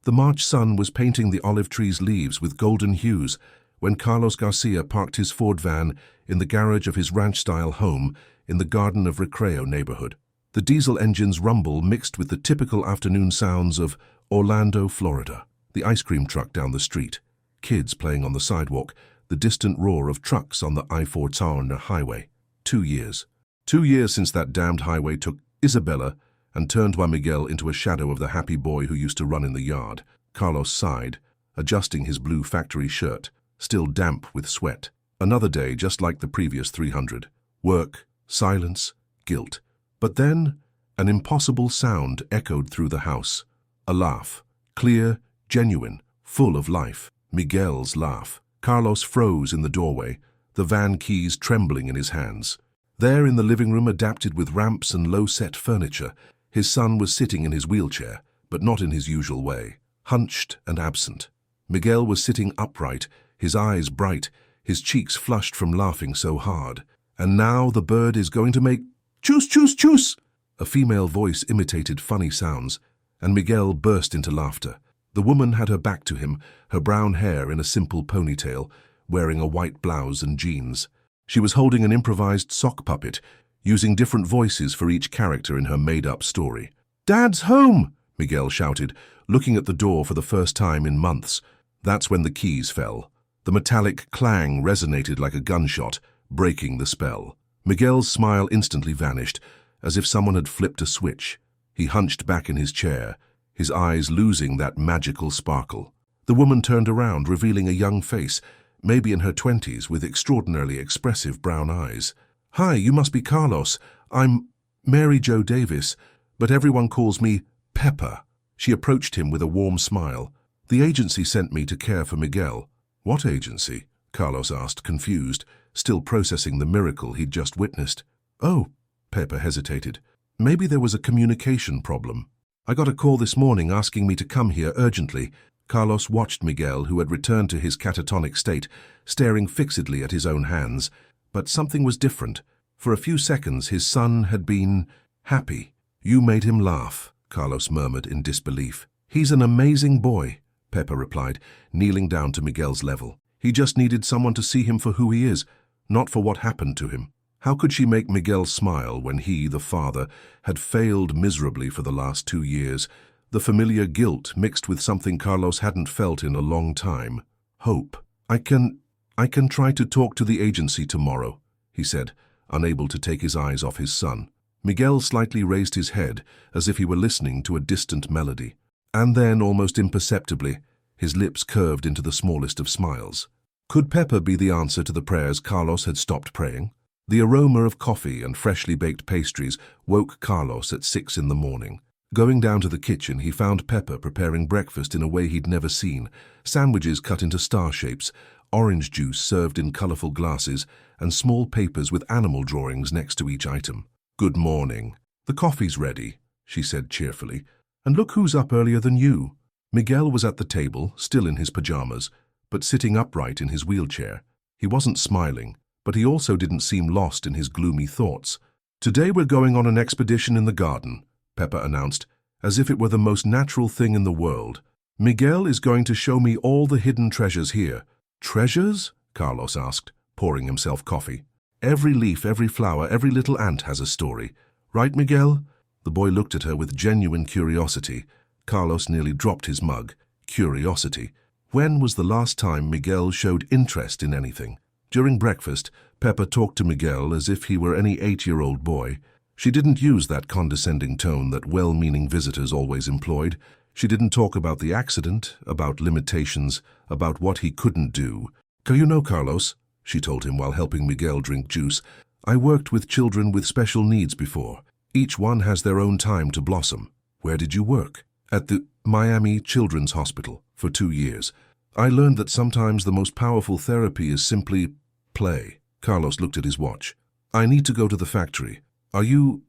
The March sun was painting the olive tree's leaves with golden hues when Carlos Garcia parked his Ford van in the garage of his ranch-style home in the Garden of Recreo neighborhood. The diesel engine's rumble mixed with the typical afternoon sounds of Orlando, Florida. The ice cream truck down the street, kids playing on the sidewalk, the distant roar of trucks on the I-4 highway. 2 years. 2 years since that damned highway took Isabella and turned Juan Miguel into a shadow of the happy boy who used to run in the yard. Carlos sighed, adjusting his blue factory shirt, still damp with sweat. Another day just like the previous 300. Work, silence, guilt. But then, an impossible sound echoed through the house. A laugh. Clear, genuine, full of life. Miguel's laugh. Carlos froze in the doorway, the van keys trembling in his hands. There in the living room, adapted with ramps and low-set furniture, his son was sitting in his wheelchair, but not in his usual way, hunched and absent. Miguel was sitting upright, his eyes bright, his cheeks flushed from laughing so hard. And now the bird is going to make choose, choose, choose! A female voice imitated funny sounds, and Miguel burst into laughter. The woman had her back to him, her brown hair in a simple ponytail, wearing a white blouse and jeans. She was holding an improvised sock puppet, using different voices for each character in her made-up story. "Dad's home!" Miguel shouted, looking at the door for the first time in months. That's when the keys fell. The metallic clang resonated like a gunshot, breaking the spell. Miguel's smile instantly vanished, as if someone had flipped a switch. He hunched back in his chair, his eyes losing that magical sparkle. The woman turned around, revealing a young face, maybe in her 20s, with extraordinarily expressive brown eyes. "Hi, you must be Carlos. I'm Mary Jo Davis, but everyone calls me Pepper." She approached him with a warm smile. "The agency sent me to care for Miguel." "What agency?" Carlos asked, confused, still processing the miracle he'd just witnessed. "Oh," Pepper hesitated. "Maybe there was a communication problem. I got a call this morning asking me to come here urgently." Carlos watched Miguel, who had returned to his catatonic state, staring fixedly at his own hands. But something was different. For a few seconds, his son had been happy. "You made him laugh," Carlos murmured in disbelief. "He's an amazing boy," Pepper replied, kneeling down to Miguel's level. "He just needed someone to see him for who he is, not for what happened to him." How could she make Miguel smile when he, the father, had failed miserably for the last 2 years? The familiar guilt mixed with something Carlos hadn't felt in a long time. Hope. I can try to talk to the agency tomorrow," he said, unable to take his eyes off his son. Miguel slightly raised his head, as if he were listening to a distant melody. And then, almost imperceptibly, his lips curved into the smallest of smiles. Could Pepper be the answer to the prayers Carlos had stopped praying? The aroma of coffee and freshly baked pastries woke Carlos at 6 in the morning. Going down to the kitchen, he found Pepper preparing breakfast in a way he'd never seen. Sandwiches cut into star shapes, orange juice served in colorful glasses, and small papers with animal drawings next to each item. "Good morning. The coffee's ready," she said cheerfully. "And look who's up earlier than you." Miguel was at the table, still in his pajamas, but sitting upright in his wheelchair. He wasn't smiling, but he also didn't seem lost in his gloomy thoughts. "Today we're going on an expedition in the garden," Pepper announced, as if it were the most natural thing in the world. "Miguel is going to show me all the hidden treasures here." "Treasures?" Carlos asked, pouring himself coffee. "Every leaf, every flower, every little ant has a story. Right, Miguel?" The boy looked at her with genuine curiosity. Carlos nearly dropped his mug. Curiosity. When was the last time Miguel showed interest in anything? During breakfast, Pepper talked to Miguel as if he were any 8-year-old boy. She didn't use that condescending tone that well-meaning visitors always employed. She didn't talk about the accident, about limitations, about what he couldn't do. "You know, Carlos," she told him while helping Miguel drink juice, "I worked with children with special needs before. Each one has their own time to blossom." "Where did you work?" "At the Miami Children's Hospital for 2 years. I learned that sometimes the most powerful therapy is simply play." Carlos looked at his watch. "I need to go to the factory. Are you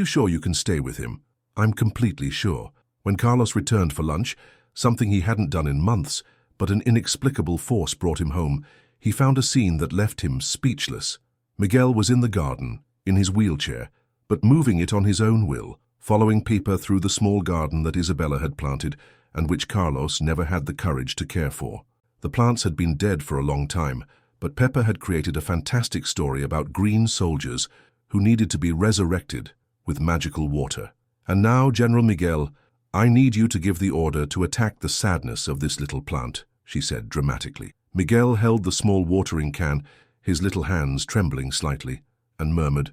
sure you can stay with him?" "I'm completely sure." When Carlos returned for lunch, something he hadn't done in months, but an inexplicable force brought him home, he found a scene that left him speechless. Miguel was in the garden, in his wheelchair, but moving it on his own will, following Pepa through the small garden that Isabella had planted, and which Carlos never had the courage to care for. The plants had been dead for a long time, but Pepper had created a fantastic story about green soldiers who needed to be resurrected with magical water. And now, General Miguel, I need you to give the order to attack the sadness of this little plant, she said dramatically. Miguel held the small watering can, his little hands trembling slightly, and murmured,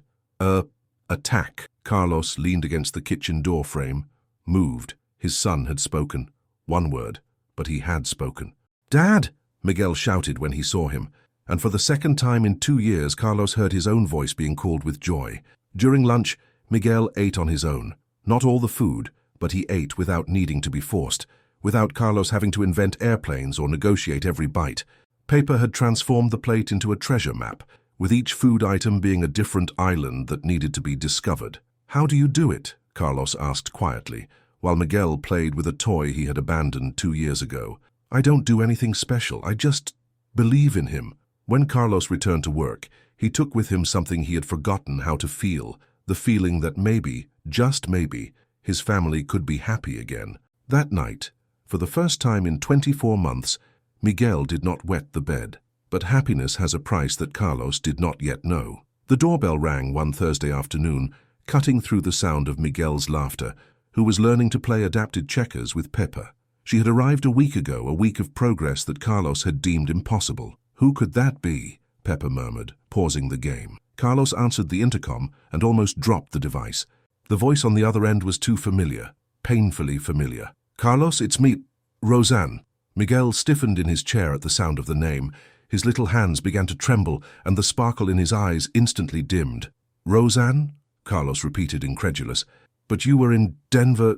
attack. Carlos leaned against the kitchen door frame, moved. His son had spoken. One word, but he had spoken. Dad! Miguel shouted when he saw him, and for the second time in 2 years Carlos heard his own voice being called with joy. During lunch, Miguel ate on his own. Not all the food, but he ate without needing to be forced, without Carlos having to invent airplanes or negotiate every bite. Paper had transformed the plate into a treasure map, with each food item being a different island that needed to be discovered. How do you do it? Carlos asked quietly, while Miguel played with a toy he had abandoned 2 years ago. I don't do anything special, I just believe in him. When Carlos returned to work, he took with him something he had forgotten how to feel, the feeling that maybe, just maybe, his family could be happy again. That night, for the first time in 24 months, Miguel did not wet the bed. But happiness has a price that Carlos did not yet know. The doorbell rang one Thursday afternoon, cutting through the sound of Miguel's laughter, who was learning to play adapted checkers with Pepper. She had arrived a week ago, a week of progress that Carlos had deemed impossible. Who could that be? Pepper murmured, pausing the game. Carlos answered the intercom and almost dropped the device. The voice on the other end was too familiar, painfully familiar. Carlos, it's me, Roseanne. Miguel stiffened in his chair at the sound of the name. His little hands began to tremble, and the sparkle in his eyes instantly dimmed. Roseanne? Carlos repeated, incredulous. But you were in Denver,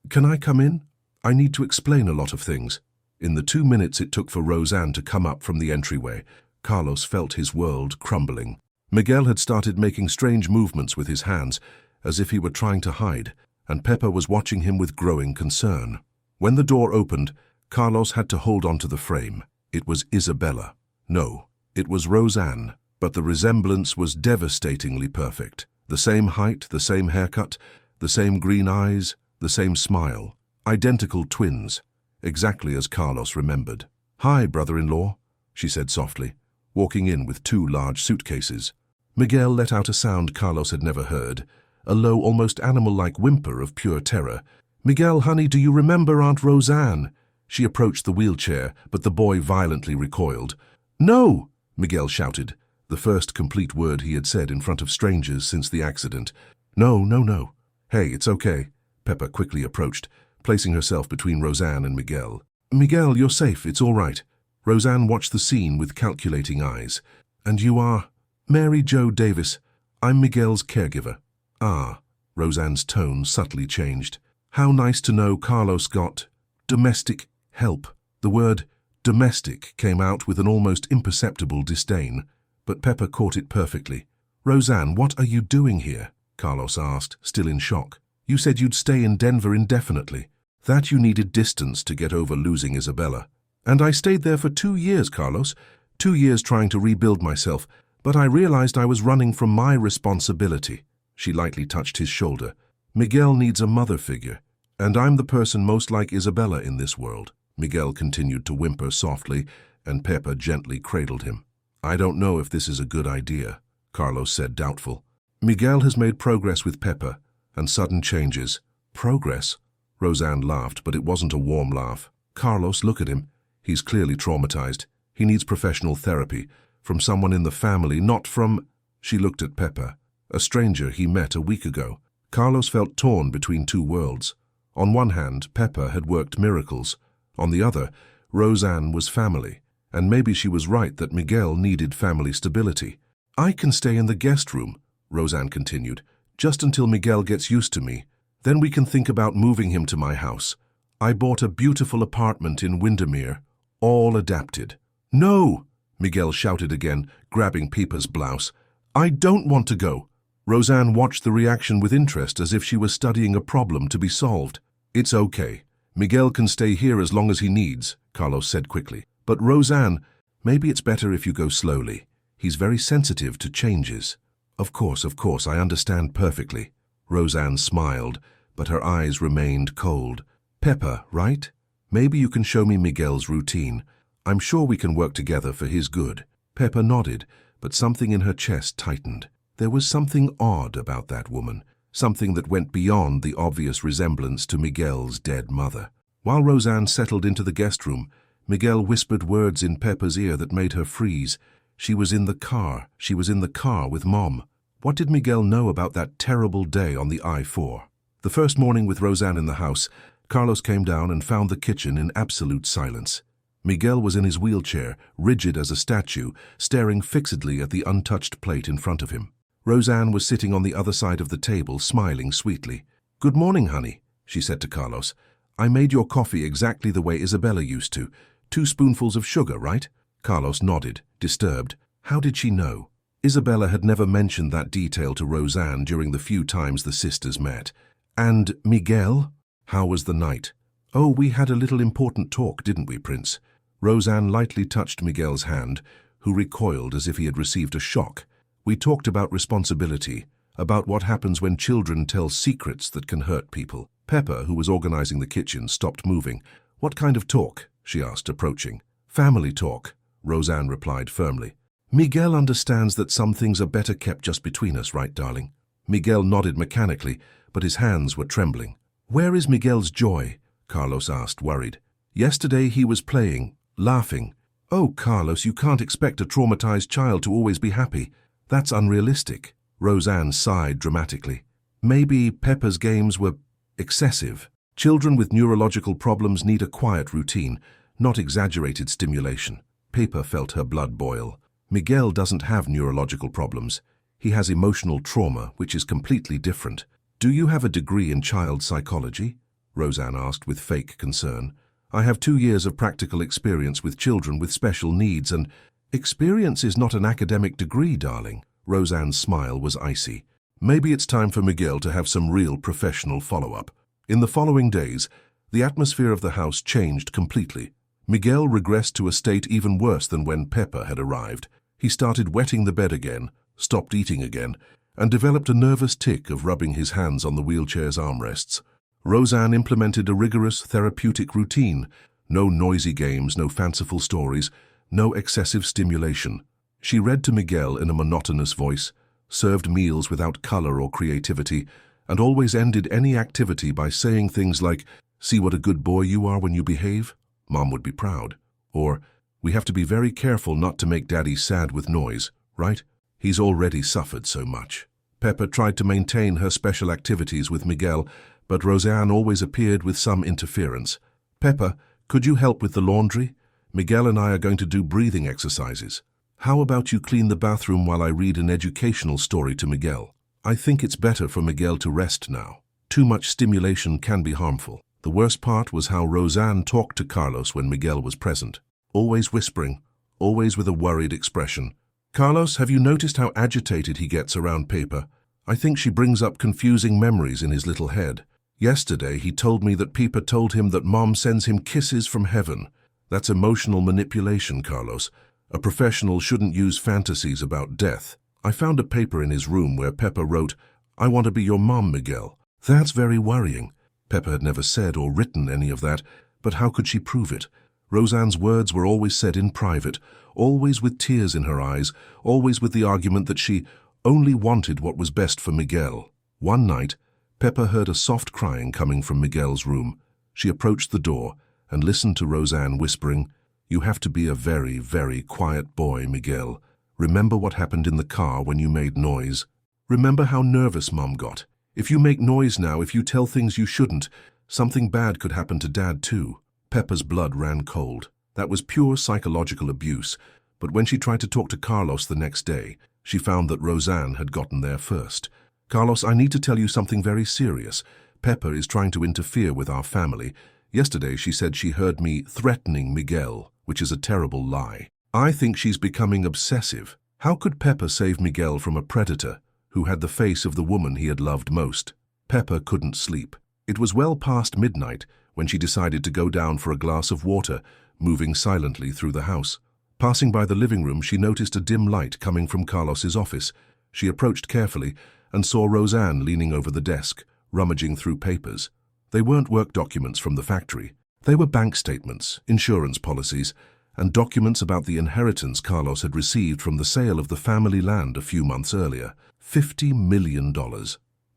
Can I come in? I need to explain a lot of things. In the 2 minutes it took for Roseanne to come up from the entryway, Carlos felt his world crumbling. Miguel had started making strange movements with his hands, as if he were trying to hide, and Pepper was watching him with growing concern. When the door opened, Carlos had to hold on to the frame. It was Isabella. No, it was Roseanne, but the resemblance was devastatingly perfect. The same height, the same haircut, the same green eyes, the same smile. Identical twins, exactly as Carlos remembered. Hi, brother-in-law, she said softly, walking in with 2 large suitcases. Miguel let out a sound Carlos had never heard, a low, almost animal-like whimper of pure terror. Miguel, honey, do you remember Aunt Roseanne? She approached the wheelchair, but the boy violently recoiled. No! Miguel shouted, the first complete word he had said in front of strangers since the accident. No. Hey, it's okay. Pepper quickly approached, placing herself between Roseanne and Miguel. Miguel, you're safe, it's all right. Roseanne watched the scene with calculating eyes. And you are? Mary Jo Davis. I'm Miguel's caregiver. Ah, Roseanne's tone subtly changed. How nice to know Carlos got domestic help. The word domestic came out with an almost imperceptible disdain, but Pepper caught it perfectly. Roseanne, what are you doing here? Carlos asked, still in shock. You said you'd stay in Denver indefinitely, that you needed distance to get over losing Isabella. And I stayed there for 2 years, Carlos, 2 years trying to rebuild myself, but I realized I was running from my responsibility. She lightly touched his shoulder. Miguel needs a mother figure, and I'm the person most like Isabella in this world. Miguel continued to whimper softly, and Pepper gently cradled him. I don't know if this is a good idea, Carlos said, doubtful. Miguel has made progress with Pepper, and sudden changes. Progress? Roseanne laughed, but it wasn't a warm laugh. Carlos, look at him. He's clearly traumatized. He needs professional therapy, from someone in the family, not from... She looked at Pepper, a stranger he met a week ago. Carlos felt torn between 2 worlds. On one hand, Pepper had worked miracles. On the other, Roseanne was family, and maybe she was right that Miguel needed family stability. I can stay in the guest room, Roseanne continued, just until Miguel gets used to me. Then we can think about moving him to my house. I bought a beautiful apartment in Windermere, all adapted. No! Miguel shouted again, grabbing Pepper's blouse. I don't want to go. Roseanne watched the reaction with interest as if she was studying a problem to be solved. It's okay. Miguel can stay here as long as he needs, Carlos said quickly. But Roseanne, maybe it's better if you go slowly. He's very sensitive to changes. Of course, I understand perfectly. Roseanne smiled, but her eyes remained cold. Pepper, right? Maybe you can show me Miguel's routine. I'm sure we can work together for his good. Pepper nodded, but something in her chest tightened. There was something odd about that woman, something that went beyond the obvious resemblance to Miguel's dead mother. While Roseanne settled into the guest room, Miguel whispered words in Pepper's ear that made her freeze. She was in the car. She was in the car with Mom. What did Miguel know about that terrible day on the I-4? The first morning with Roseanne in the house, Carlos came down and found the kitchen in absolute silence. Miguel was in his wheelchair, rigid as a statue, staring fixedly at the untouched plate in front of him. Roseanne was sitting on the other side of the table, smiling sweetly. "Good morning, honey," she said to Carlos. "I made your coffee exactly the way Isabella used to. 2 spoonfuls of sugar, right?" Carlos nodded, disturbed. How did she know? Isabella had never mentioned that detail to Roseanne during the few times the sisters met. "And Miguel? How was the night?" "Oh, we had a little important talk, didn't we, Prince?" Roseanne lightly touched Miguel's hand, who recoiled as if he had received a shock. "We talked about responsibility, about what happens when children tell secrets that can hurt people." Pepper, who was organizing the kitchen, stopped moving. "What kind of talk?" she asked, approaching. "Family talk," Roseanne replied firmly. "Miguel understands that some things are better kept just between us, right, darling?" Miguel nodded mechanically, but his hands were trembling. "Where is Miguel's joy?" Carlos asked, worried. "Yesterday he was playing, laughing." "Oh, Carlos, you can't expect a traumatized child to always be happy. That's unrealistic." Roseanne sighed dramatically. "Maybe Pepper's games were excessive. Children with neurological problems need a quiet routine, not exaggerated stimulation." Pepper felt her blood boil. Miguel doesn't have neurological problems. He has emotional trauma, which is completely different. "Do you have a degree in child psychology?" Roseanne asked with fake concern. "I have 2 years of practical experience with children with special needs and—" "Experience is not an academic degree, darling." Roseanne's smile was icy. "Maybe it's time for Miguel to have some real professional follow-up." In the following days, the atmosphere of the house changed completely. Miguel regressed to a state even worse than when Pepper had arrived. He started wetting the bed again, stopped eating again, and developed a nervous tic of rubbing his hands on the wheelchair's armrests. Roseanne implemented a rigorous therapeutic routine. No noisy games, no fanciful stories, no excessive stimulation. She read to Miguel in a monotonous voice, served meals without color or creativity, and always ended any activity by saying things like, "See what a good boy you are when you behave? Mom would be proud." Or, "We have to be very careful not to make Daddy sad with noise, right? He's already suffered so much." Pepper tried to maintain her special activities with Miguel, but Roseanne always appeared with some interference. "Pepper, could you help with the laundry? Miguel and I are going to do breathing exercises. How about you clean the bathroom while I read an educational story to Miguel? I think it's better for Miguel to rest now. Too much stimulation can be harmful." The worst part was how Roseanne talked to Carlos when Miguel was present. Always whispering, always with a worried expression. "Carlos, have you noticed how agitated he gets around Pepper? I think she brings up confusing memories in his little head. Yesterday he told me that Pepper told him that Mom sends him kisses from heaven. That's emotional manipulation, Carlos. A professional shouldn't use fantasies about death. I found a paper in his room where Pepper wrote, 'I want to be your mom, Miguel.' That's very worrying." Pepper had never said or written any of that, but how could she prove it? Roseanne's words were always said in private, always with tears in her eyes, always with the argument that she only wanted what was best for Miguel. One night, Pepper heard a soft crying coming from Miguel's room. She approached the door and listened to Roseanne whispering, "You have to be a very, very quiet boy, Miguel. Remember what happened in the car when you made noise. Remember how nervous Mom got. If you make noise now, if you tell things you shouldn't, something bad could happen to Dad too." Pepper's blood ran cold. That was pure psychological abuse, but when she tried to talk to Carlos the next day, she found that Roseanne had gotten there first. "Carlos, I need to tell you something very serious. Pepper is trying to interfere with our family. Yesterday she said she heard me threatening Miguel, which is a terrible lie. I think she's becoming obsessive. How could Pepper save Miguel from a predator who had the face of the woman he had loved most?" Pepper couldn't sleep. It was well past midnight when she decided to go down for a glass of water, moving silently through the house. Passing by the living room, she noticed a dim light coming from Carlos's office. She approached carefully and saw Roseanne leaning over the desk, rummaging through papers. They weren't work documents from the factory. They were bank statements, insurance policies, and documents about the inheritance Carlos had received from the sale of the family land a few months earlier. $50 million.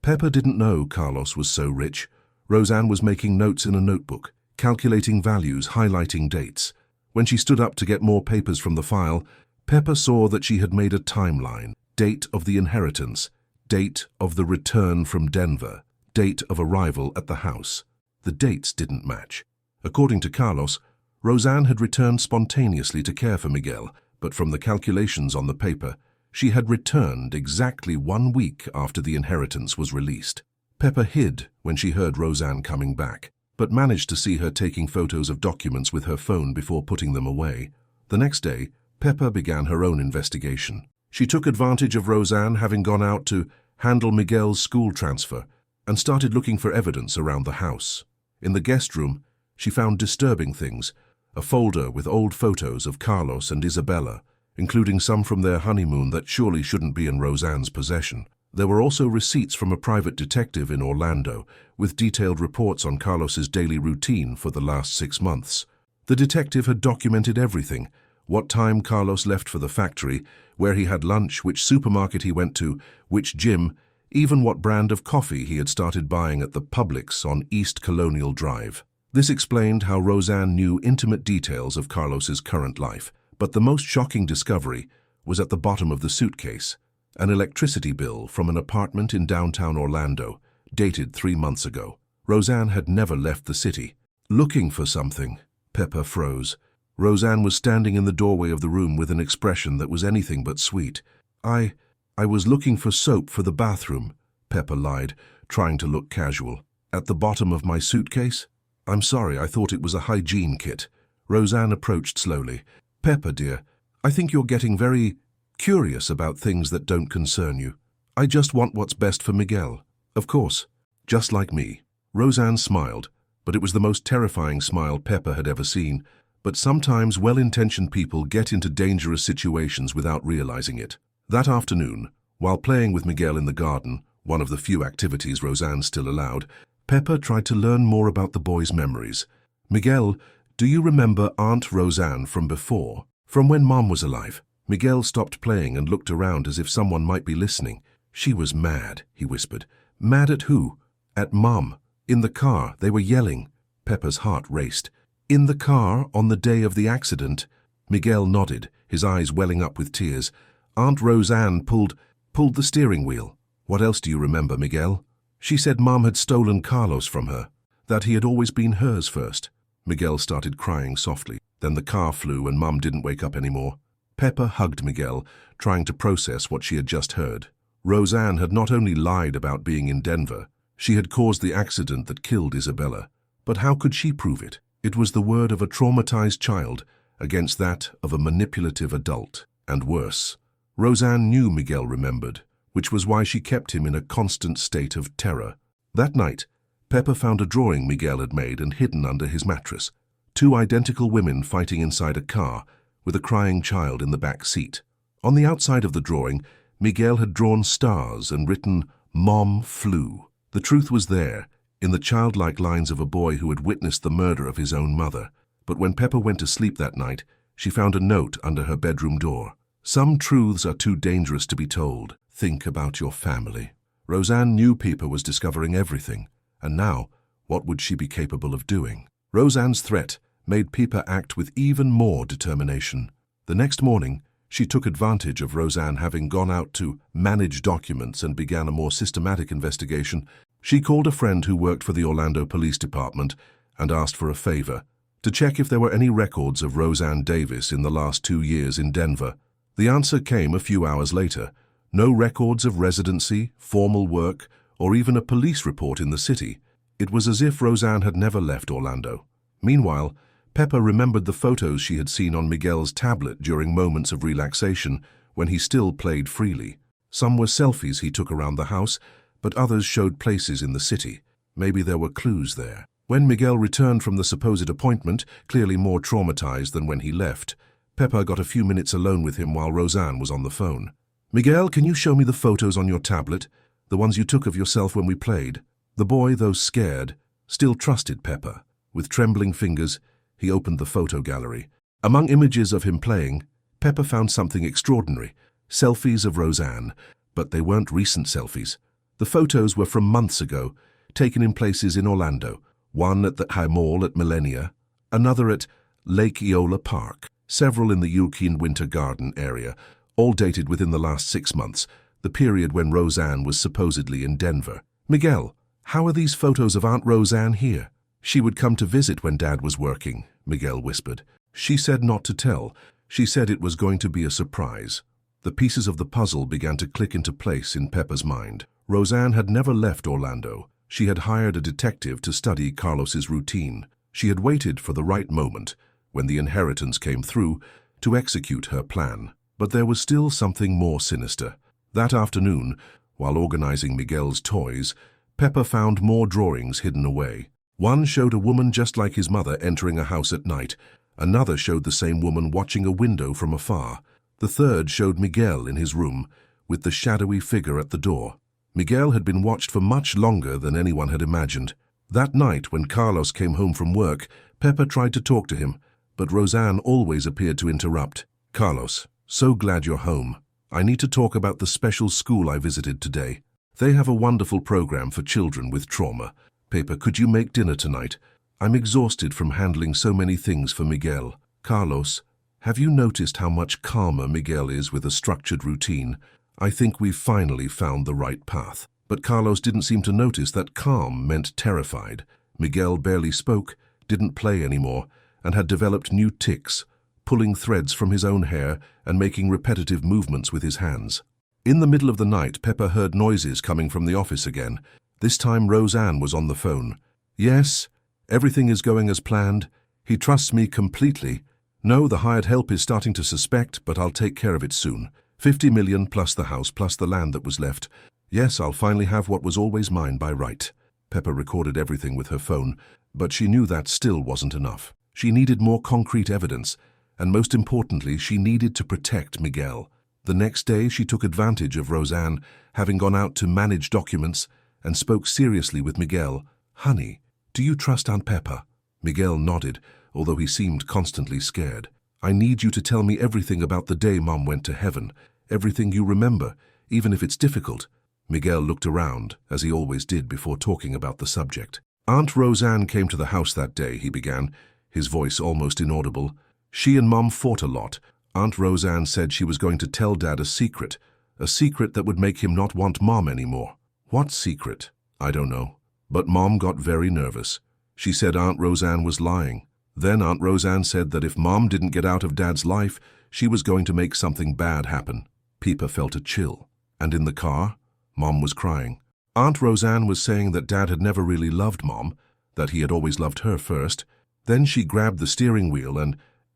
Pepper didn't know Carlos was so rich. Roseanne was making notes in a notebook, calculating values, highlighting dates. When she stood up to get more papers from the file, Pepper saw that she had made a timeline. Date of the inheritance, date of the return from Denver, date of arrival at the house. The dates didn't match. According to Carlos, Roseanne had returned spontaneously to care for Miguel, but from the calculations on the paper, she had returned exactly 1 week after the inheritance was released. Pepper hid when she heard Roseanne coming back, but managed to see her taking photos of documents with her phone before putting them away. The next day, Pepper began her own investigation. She took advantage of Roseanne having gone out to handle Miguel's school transfer and started looking for evidence around the house. In the guest room, she found disturbing things, a folder with old photos of Carlos and Isabella, including some from their honeymoon that surely shouldn't be in Roseanne's possession. There were also receipts from a private detective in Orlando, with detailed reports on Carlos's daily routine for the last 6 months. The detective had documented everything: what time Carlos left for the factory, where he had lunch, which supermarket he went to, which gym, even what brand of coffee he had started buying at the Publix on East Colonial Drive. This explained how Roseanne knew intimate details of Carlos's current life. But the most shocking discovery was at the bottom of the suitcase: an electricity bill from an apartment in downtown Orlando, dated 3 months ago. Roseanne had never left the city. Looking for something, Pepper froze. Roseanne was standing in the doorway of the room with an expression that was anything but sweet. I was looking for soap for the bathroom," Pepper lied, trying to look casual. "At the bottom of my suitcase? I'm sorry, I thought it was a hygiene kit." Roseanne approached slowly. "Pepper, dear, I think you're getting very curious about things that don't concern you. I just want what's best for Miguel. Of course, just like me." Roseanne smiled, but it was the most terrifying smile Pepper had ever seen. But sometimes well-intentioned people get into dangerous situations without realizing it. That afternoon, while playing with Miguel in the garden, one of the few activities Roseanne still allowed, Pepper tried to learn more about the boy's memories. "Miguel, do you remember Aunt Roseanne from before? From when Mom was alive?" Miguel stopped playing and looked around as if someone might be listening. "She was mad," he whispered. "Mad at who?" "At Mom. In the car, they were yelling." Pepper's heart raced. "In the car on the day of the accident?" Miguel nodded, his eyes welling up with tears. "Aunt Roseanne pulled the steering wheel." "What else do you remember, Miguel?" "She said Mom had stolen Carlos from her, that he had always been hers first." Miguel started crying softly. Then the car flew and Mom didn't wake up anymore. Pepper hugged Miguel, trying to process what she had just heard. Roseanne had not only lied about being in Denver, she had caused the accident that killed Isabella. But how could she prove it? It was the word of a traumatized child against that of a manipulative adult, and worse. Roseanne knew Miguel remembered, which was why she kept him in a constant state of terror. That night, Pepper found a drawing Miguel had made and hidden under his mattress. 2 identical women fighting inside a car, with a crying child in the back seat. On the outside of the drawing, Miguel had drawn stars and written, "Mom flew." The truth was there, in the childlike lines of a boy who had witnessed the murder of his own mother. But when Pepper went to sleep that night, she found a note under her bedroom door. "Some truths are too dangerous to be told. Think about your family." Roseanne knew Pepper was discovering everything, and now, what would she be capable of doing? Roseanne's threat made Pepper act with even more determination. The next morning, she took advantage of Roseanne having gone out to manage documents and began a more systematic investigation. She called a friend who worked for the Orlando Police Department and asked for a favor: to check if there were any records of Roseanne Davis in the last 2 years in Denver. The answer came a few hours later. No records of residency, formal work, or even a police report in the city. It was as if Roseanne had never left Orlando. Meanwhile, Pepper remembered the photos she had seen on Miguel's tablet during moments of relaxation when he still played freely. Some were selfies he took around the house, but others showed places in the city. Maybe there were clues there. When Miguel returned from the supposed appointment, clearly more traumatized than when he left, Pepper got a few minutes alone with him while Roseanne was on the phone. "Miguel, can you show me the photos on your tablet? The ones you took of yourself when we played?" The boy, though scared, still trusted Pepper. With trembling fingers, he opened the photo gallery. Among images of him playing, Pepper found something extraordinary. Selfies of Roseanne, but they weren't recent selfies. The photos were from months ago, taken in places in Orlando. One at the High Mall at Millionaire, another at Lake Eola Park, several in the European Winter Garden area, all dated within the last 6 months, the period when Roseanne was supposedly in Denver. Miguel, how are these photos of Aunt Roseanne here? She would come to visit when Dad was working, Miguel whispered. She said not to tell. She said it was going to be a surprise. The pieces of the puzzle began to click into place in Pepper's mind. Roseanne had never left Orlando. She had hired a detective to study Carlos's routine. She had waited for the right moment, when the inheritance came through, to execute her plan. But there was still something more sinister. That afternoon, while organizing Miguel's toys, Pepper found more drawings hidden away. One showed a woman just like his mother entering a house at night. Another showed the same woman watching a window from afar. The third showed Miguel in his room, with the shadowy figure at the door. Miguel had been watched for much longer than anyone had imagined. That night, when Carlos came home from work, Pepper tried to talk to him, but Roseanne always appeared to interrupt. Carlos, so glad you're home. I need to talk about the special school I visited today. They have a wonderful program for children with trauma. Pepper, could you make dinner tonight? I'm exhausted from handling so many things for Miguel. Carlos, have you noticed how much calmer Miguel is with a structured routine? I think we've finally found the right path. But Carlos didn't seem to notice that calm meant terrified. Miguel barely spoke, didn't play anymore, and had developed new tics, pulling threads from his own hair and making repetitive movements with his hands. In the middle of the night, Pepper heard noises coming from the office again. This time Roseanne was on the phone. Yes, everything is going as planned. He trusts me completely. No, the hired help is starting to suspect, but I'll take care of it soon. 50 million plus the house plus the land that was left. Yes, I'll finally have what was always mine by right. Pepper recorded everything with her phone, but she knew that still wasn't enough. She needed more concrete evidence, and most importantly, she needed to protect Miguel. The next day, she took advantage of Roseanne, having gone out to manage documents, and spoke seriously with Miguel. Honey, do you trust Aunt Pepper? Miguel nodded, although he seemed constantly scared. I need you to tell me everything about the day Mom went to heaven. Everything you remember, even if it's difficult. Miguel looked around, as he always did before talking about the subject. Aunt Roseanne came to the house that day, he began, his voice almost inaudible. She and Mom fought a lot. Aunt Roseanne said she was going to tell Dad a secret that would make him not want Mom anymore. What secret? I don't know. But Mom got very nervous. She said Aunt Roseanne was lying. Then Aunt Roseanne said that if Mom didn't get out of Dad's life, she was going to make something bad happen. Pepper felt a chill. And in the car, Mom was crying. Aunt Roseanne was saying that Dad had never really loved Mom, that he had always loved her first. Then she grabbed the steering wheel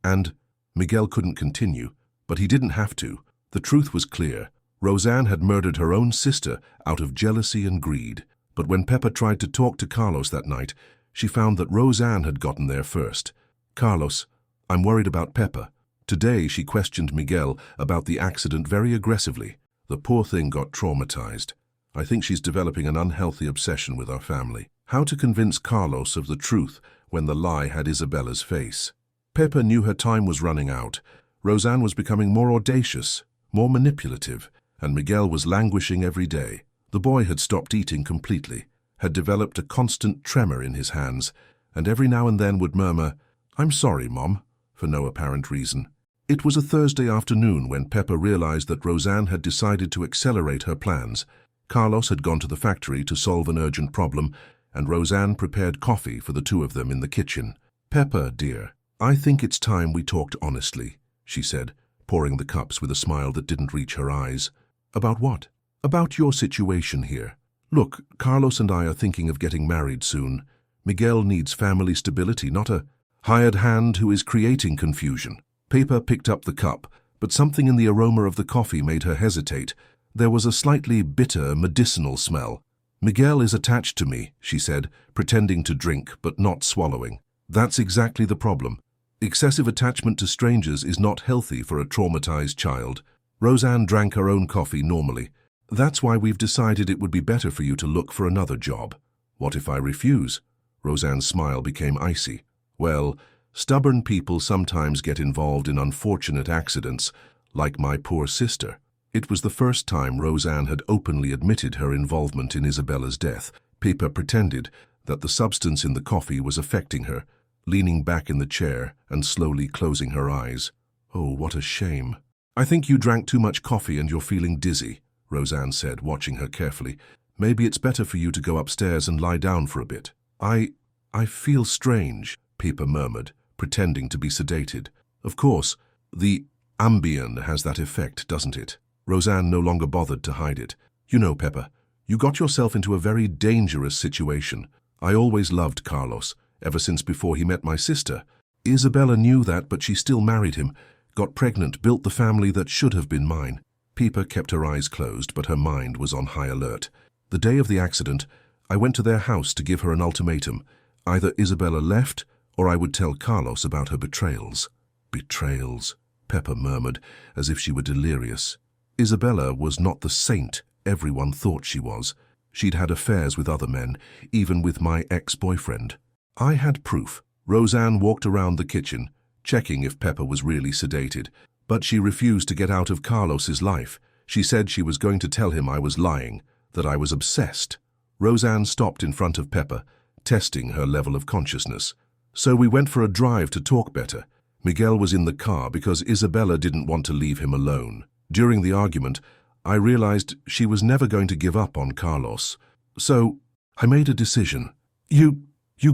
and Miguel couldn't continue, but he didn't have to. The truth was clear. Roseanne had murdered her own sister out of jealousy and greed. But when Pepper tried to talk to Carlos that night, she found that Roseanne had gotten there first. Carlos, I'm worried about Pepper. Today she questioned Miguel about the accident very aggressively. The poor thing got traumatized. I think she's developing an unhealthy obsession with our family. How to convince Carlos of the truth when the lie had Isabella's face? Pepper knew her time was running out. Roseanne was becoming more audacious, more manipulative, and Miguel was languishing every day. The boy had stopped eating completely, had developed a constant tremor in his hands, and every now and then would murmur, "I'm sorry, Mom," for no apparent reason. It was a Thursday afternoon when Pepper realized that Roseanne had decided to accelerate her plans. Carlos had gone to the factory to solve an urgent problem, and Roseanne prepared coffee for the two of them in the kitchen. "Pepper, dear, I think it's time we talked honestly," she said, pouring the cups with a smile that didn't reach her eyes. "About what?" "About your situation here. Look, Carlos and I are thinking of getting married soon. Miguel needs family stability, not a hired hand who is creating confusion." Pepper picked up the cup, but something in the aroma of the coffee made her hesitate. There was a slightly bitter, medicinal smell. "Miguel is attached to me," she said, pretending to drink but not swallowing. "That's exactly the problem. Excessive attachment to strangers is not healthy for a traumatized child." Roseanne drank her own coffee normally. "That's why we've decided it would be better for you to look for another job." "What if I refuse?" Roseanne's smile became icy. Well, stubborn people sometimes get involved in unfortunate accidents, like my poor sister. It was the first time Roseanne had openly admitted her involvement in Isabella's death. Pippa pretended that the substance in the coffee was affecting her, leaning back in the chair and slowly closing her eyes. Oh, what a shame. I think you drank too much coffee and you're feeling dizzy, Roseanne said, watching her carefully. Maybe it's better for you to go upstairs and lie down for a bit. I feel strange, Pippa murmured, pretending to be sedated. Of course, the Ambien has that effect, doesn't it? Roseanne no longer bothered to hide it. You know, Pippa, you got yourself into a very dangerous situation. I always loved Carlos, ever since before he met my sister. Isabella knew that, but she still married him, got pregnant, built the family that should have been mine. Pippa kept her eyes closed, but her mind was on high alert. The day of the accident, I went to their house to give her an ultimatum. Either Isabella left, or I would tell Carlos about her betrayals. Betrayals, Pippa murmured, as if she were delirious. Isabella was not the saint everyone thought she was. She'd had affairs with other men, even with my ex-boyfriend. I had proof. Roseanne walked around the kitchen, checking if Pippa was really sedated, but she refused to get out of Carlos's life. She said she was going to tell him I was lying, that I was obsessed. Roseanne stopped in front of Pippa, testing her level of consciousness. So we went for a drive to talk better. Miguel was in the car because Isabella didn't want to leave him alone. During the argument, I realized she was never going to give up on Carlos. So I made a decision. You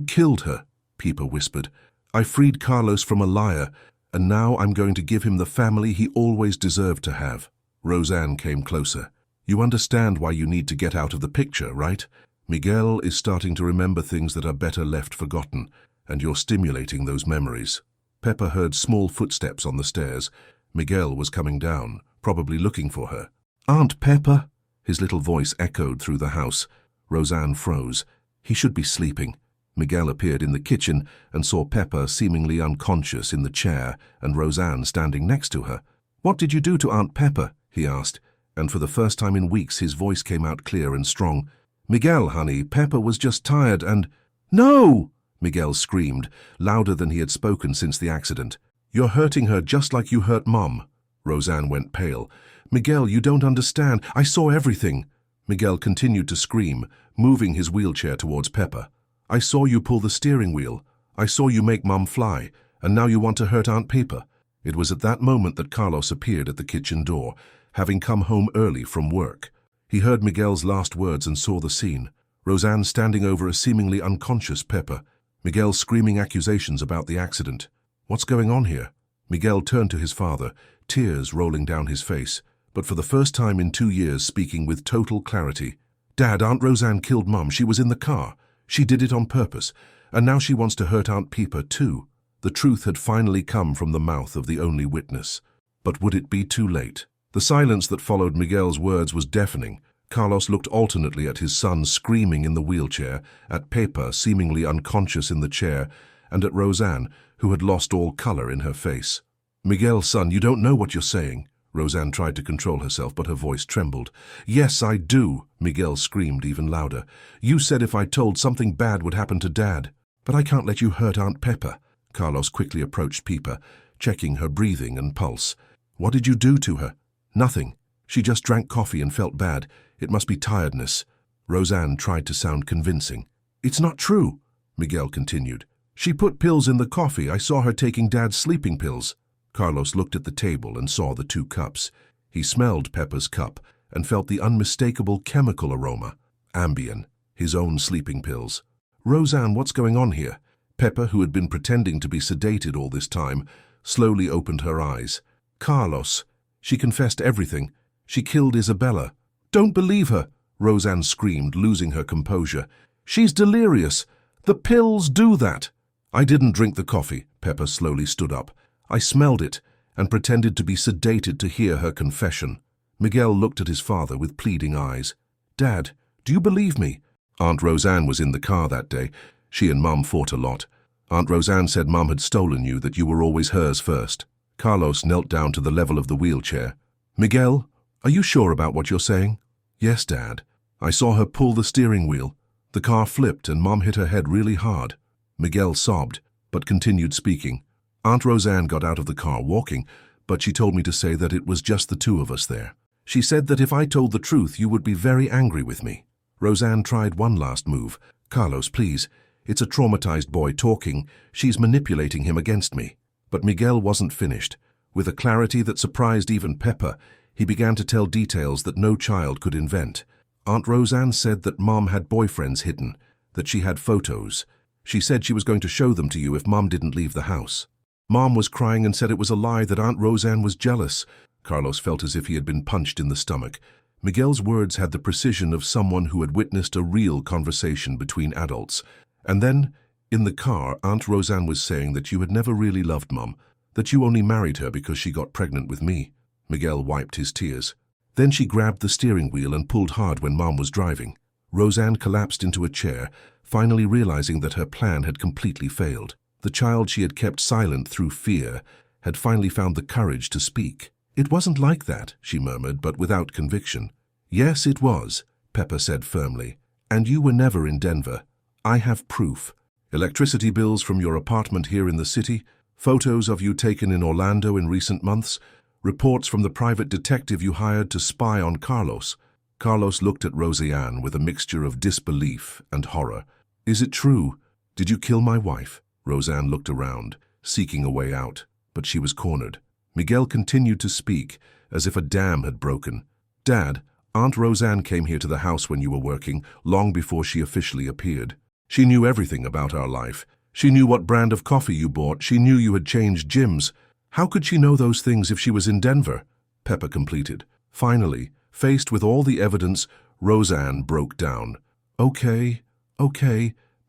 killed her, Pippa whispered. I freed Carlos from a liar, and now I'm going to give him the family he always deserved to have. Roseanne came closer. You understand why you need to get out of the picture, right? Miguel is starting to remember things that are better left forgotten, and you're stimulating those memories. Pippa heard small footsteps on the stairs. Miguel was coming down, probably looking for her. Aunt Pippa? His little voice echoed through the house. Roseanne froze. He should be sleeping. Miguel appeared in the kitchen and saw Pippa seemingly unconscious in the chair and Roseanne standing next to her. What did you do to Aunt Pippa? He asked, and for the first time in weeks his voice came out clear and strong. Miguel, honey, Pippa was just tired and— No! Miguel screamed, louder than he had spoken since the accident. You're hurting her just like you hurt Mom. Roseanne went pale. Miguel, you don't understand. I saw everything. Miguel continued to scream, moving his wheelchair towards Pippa. I saw you pull the steering wheel. I saw you make Mom fly, and now you want to hurt Aunt Pippa. It was at that moment that Carlos appeared at the kitchen door, having come home early from work. He heard Miguel's last words and saw the scene. Roseanne standing over a seemingly unconscious Pippa. Miguel screaming accusations about the accident. What's going on here? Miguel turned to his father, tears rolling down his face, but for the first time in 2 years speaking with total clarity. Dad, Aunt Roseanne killed Mum. She was in the car. She did it on purpose, and now she wants to hurt Aunt Pippa too. The truth had finally come from the mouth of the only witness. But would it be too late? The silence that followed Miguel's words was deafening. Carlos looked alternately at his son screaming in the wheelchair, at Pippa seemingly unconscious in the chair, and at Roseanne, who had lost all color in her face. Miguel, son, you don't know what you're saying. Roseanne tried to control herself, but her voice trembled. Yes, I do, Miguel screamed even louder. You said if I told, something bad would happen to Dad. But I can't let you hurt Aunt Pippa. Carlos quickly approached Pippa, checking her breathing and pulse. What did you do to her? Nothing. She just drank coffee and felt bad. It must be tiredness. Roseanne tried to sound convincing. It's not true, Miguel continued. She put pills in the coffee. I saw her taking Dad's sleeping pills. Carlos looked at the table and saw the 2 cups. He smelled Pippa's cup and felt the unmistakable chemical aroma. Ambien, his own sleeping pills. Roseanne, what's going on here? Pippa, who had been pretending to be sedated all this time, slowly opened her eyes. Carlos. She confessed everything. She killed Isabella. Don't believe her, Roseanne screamed, losing her composure. She's delirious. The pills do that. I didn't drink the coffee. Pippa slowly stood up. I smelled it and pretended to be sedated to hear her confession. Miguel looked at his father with pleading eyes. Dad, do you believe me? Aunt Roseanne was in the car that day. She and Mum fought a lot. Aunt Roseanne said Mum had stolen you, that you were always hers first. Carlos knelt down to the level of the wheelchair. Miguel, are you sure about what you're saying? Yes, Dad. I saw her pull the steering wheel. The car flipped and Mom hit her head really hard. Miguel sobbed, but continued speaking. Aunt Roseanne got out of the car walking, but she told me to say that it was just the two of us there. She said that if I told the truth, you would be very angry with me. Roseanne tried one last move. Carlos, please. It's a traumatized boy talking. She's manipulating him against me. But Miguel wasn't finished. With a clarity that surprised even Pepper, he began to tell details that no child could invent. Aunt Roseanne said that Mom had boyfriends hidden, that she had photos. She said she was going to show them to you if Mom didn't leave the house. Mom was crying and said it was a lie, that Aunt Roseanne was jealous. Carlos felt as if he had been punched in the stomach. Miguel's words had the precision of someone who had witnessed a real conversation between adults. And then, in the car, Aunt Roseanne was saying that you had never really loved Mom, that you only married her because she got pregnant with me. Miguel wiped his tears. Then she grabbed the steering wheel and pulled hard when Mom was driving. Roseanne collapsed into a chair, finally realizing that her plan had completely failed. The child she had kept silent through fear had finally found the courage to speak. It wasn't like that, she murmured, but without conviction. Yes, it was, Pepper said firmly. And you were never in Denver. I have proof. Electricity bills from your apartment here in the city, photos of you taken in Orlando in recent months, reports from the private detective you hired to spy on Carlos. Carlos looked at Roseanne with a mixture of disbelief and horror. Is it true? Did you kill my wife? Roseanne looked around, seeking a way out, but she was cornered. Miguel continued to speak, as if a dam had broken. Dad, Aunt Roseanne came here to the house when you were working, long before she officially appeared. She knew everything about our life. She knew what brand of coffee you bought. She knew you had changed gyms. How could she know those things if she was in Denver? Pepper completed. Finally, faced with all the evidence, Roseanne broke down. Okay,